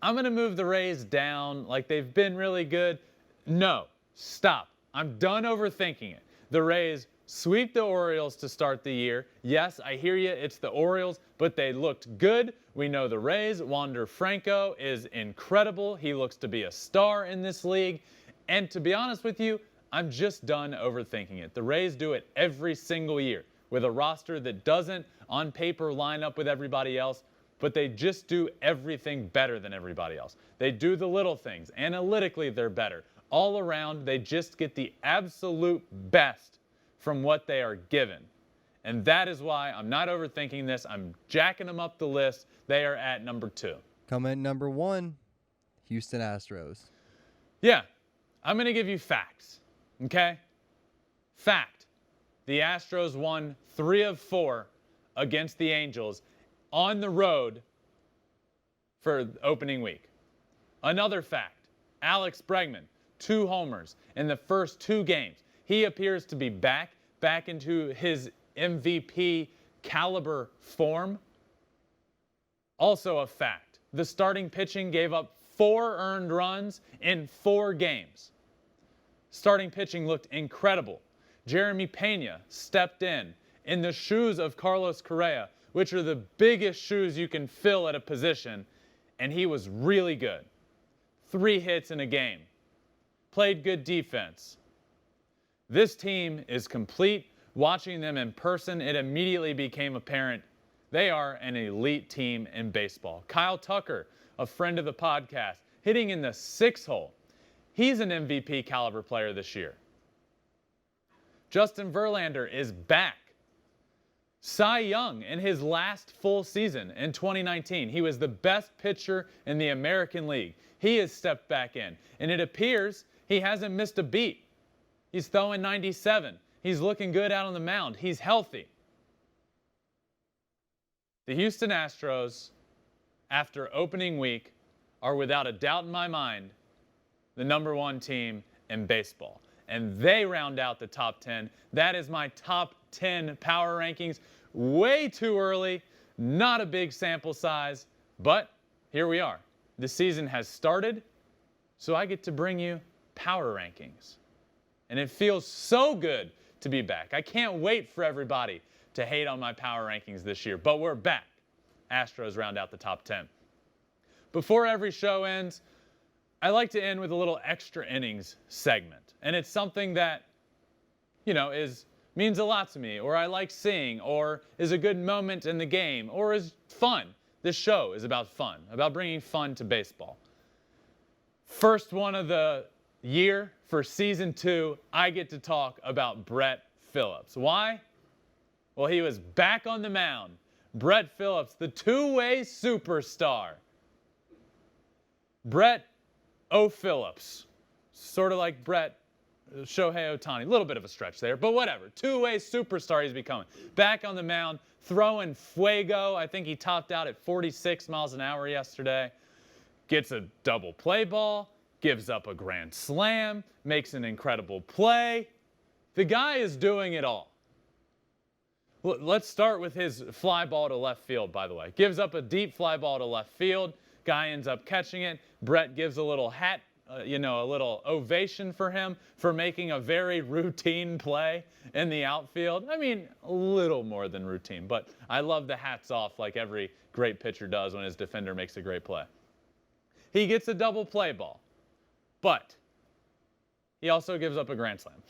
I'm going to move the Rays down. Like, they've been really good. No, stop. I'm done overthinking it. The Rays sweep the Orioles to start the year. Yes, I hear you. It's the Orioles, but they looked good. We know the Rays. Wander Franco is incredible. He looks to be a star in this league. And to be honest with you, I'm just done overthinking it. The Rays do it every single year with a roster that doesn't, on paper, line up with everybody else, but they just do everything better than everybody else. They do the little things. Analytically, they're better. All around, they just get the absolute best from what they are given. And that is why I'm not overthinking this. I'm jacking them up the list. They are at number 2.
Come in number 1, Houston Astros.
Yeah, I'm going to give you facts, okay? Fact, the Astros won 3 of 4 against the Angels on the road for opening week. Another fact, Alex Bregman, 2 homers in the first 2 games. He appears to be back into his MVP caliber form. Also a fact, the starting pitching gave up 4 earned runs in 4 games. Starting pitching looked incredible. Jeremy Pena stepped in the shoes of Carlos Correa, which are the biggest shoes you can fill at a position, and he was really good. 3 hits in a game. Played good defense. This team is complete. Watching them in person, it immediately became apparent they are an elite team in baseball. Kyle Tucker, a friend of the podcast, hitting in the 6th hole. He's an MVP caliber player this year. Justin Verlander is back. Cy Young in his last full season in 2019. He was the best pitcher in the American League. He has stepped back in, and it appears he hasn't missed a beat. He's throwing 97. He's looking good out on the mound. He's healthy. The Houston Astros, after opening week, are without a doubt in my mind the #1 team in baseball. And they round out the top 10. That is my top 10 power rankings. Way too early, not a big sample size, but here we are. The season has started, so I get to bring you power rankings. And it feels so good to be back. I can't wait for everybody to hate on my power rankings this year, but we're back. Astros round out the top 10. Before every show ends, I like to end with a little extra innings segment. And it's something that, means a lot to me, or I like seeing, or is a good moment in the game, or is fun. This show is about fun, about bringing fun to baseball. First one of the year for season 2, I get to talk about Brett Phillips. Why? Well, he was back on the mound. Brett Phillips, the two-way superstar. Brett O. Phillips, sort of like Brett Shohei Ohtani. A little bit of a stretch there, but whatever. Two-way superstar he's becoming. Back on the mound, throwing fuego. I think he topped out at 46 miles an hour yesterday. Gets a double play ball, gives up a grand slam, makes an incredible play. The guy is doing it all. Let's start with his fly ball to left field, by the way. Gives up a deep fly ball to left field. Guy ends up catching it. Brett gives a little a little ovation for him for making a very routine play in the outfield. I mean, a little more than routine, but I love the hats off like every great pitcher does when his defender makes a great play. He gets a double play ball, but he also gives up a grand slam.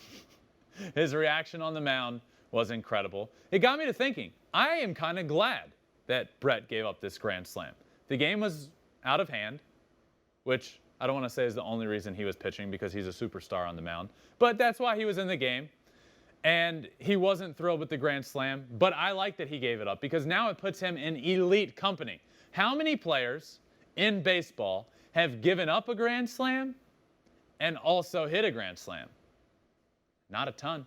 His reaction on the mound was incredible. It got me to thinking, I am kind of glad that Brett gave up this grand slam. The game was out of hand, which I don't want to say is the only reason he was pitching because he's a superstar on the mound, but that's why he was in the game. And he wasn't thrilled with the grand slam, but I like that he gave it up because now it puts him in elite company. How many players in baseball have given up a grand slam and also hit a grand slam? Not a ton.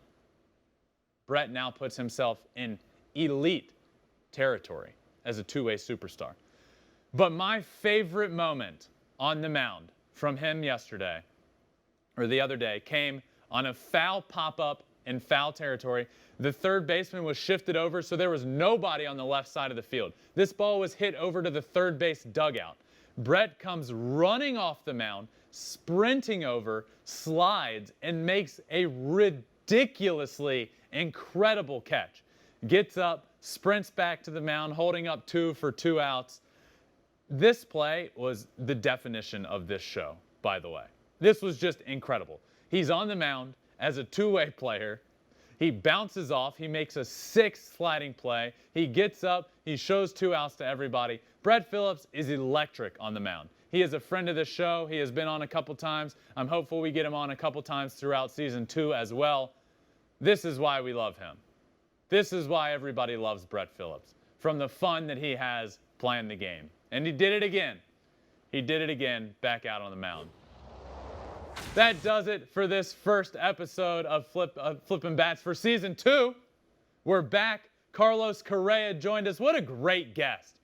Brett now puts himself in elite territory as a two-way superstar. But my favorite moment on the mound from him yesterday, or the other day, came on a foul pop-up in foul territory. The third baseman was shifted over, so there was nobody on the left side of the field. This ball was hit over to the third base dugout. Brett comes running off the mound, sprinting over, slides, and makes a ridiculously incredible catch. Gets up, sprints back to the mound, holding up 2 for 2 outs. This play was the definition of this show, by the way. This was just incredible. He's on the mound as a two-way player. He bounces off. He makes a 6 sliding play. He gets up. He shows 2 outs to everybody. Brett Phillips is electric on the mound. He is a friend of the show. He has been on a couple times. I'm hopeful we get him on a couple times throughout season 2 as well. This is why we love him. This is why everybody loves Brett Phillips, from the fun that he has playing the game. And he did it again. He did it again back out on the mound. That does it for this first episode of Flippin' Bats for season 2. We're back. Carlos Correa joined us. What a great guest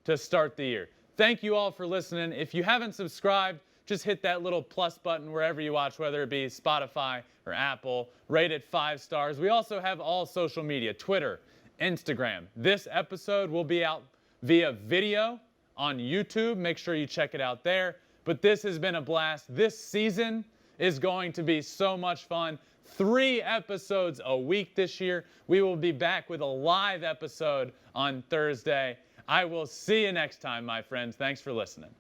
to start the year. Thank you all for listening. If you haven't subscribed, just hit that little plus button wherever you watch, whether it be Spotify or Apple. Rate it 5 stars. We also have all social media, Twitter, Instagram. This episode will be out via video on YouTube. Make sure you check it out there. But this has been a blast. This season is going to be so much fun. 3 episodes a week this year. We will be back with a live episode on Thursday. I will see you next time, my friends. Thanks for listening.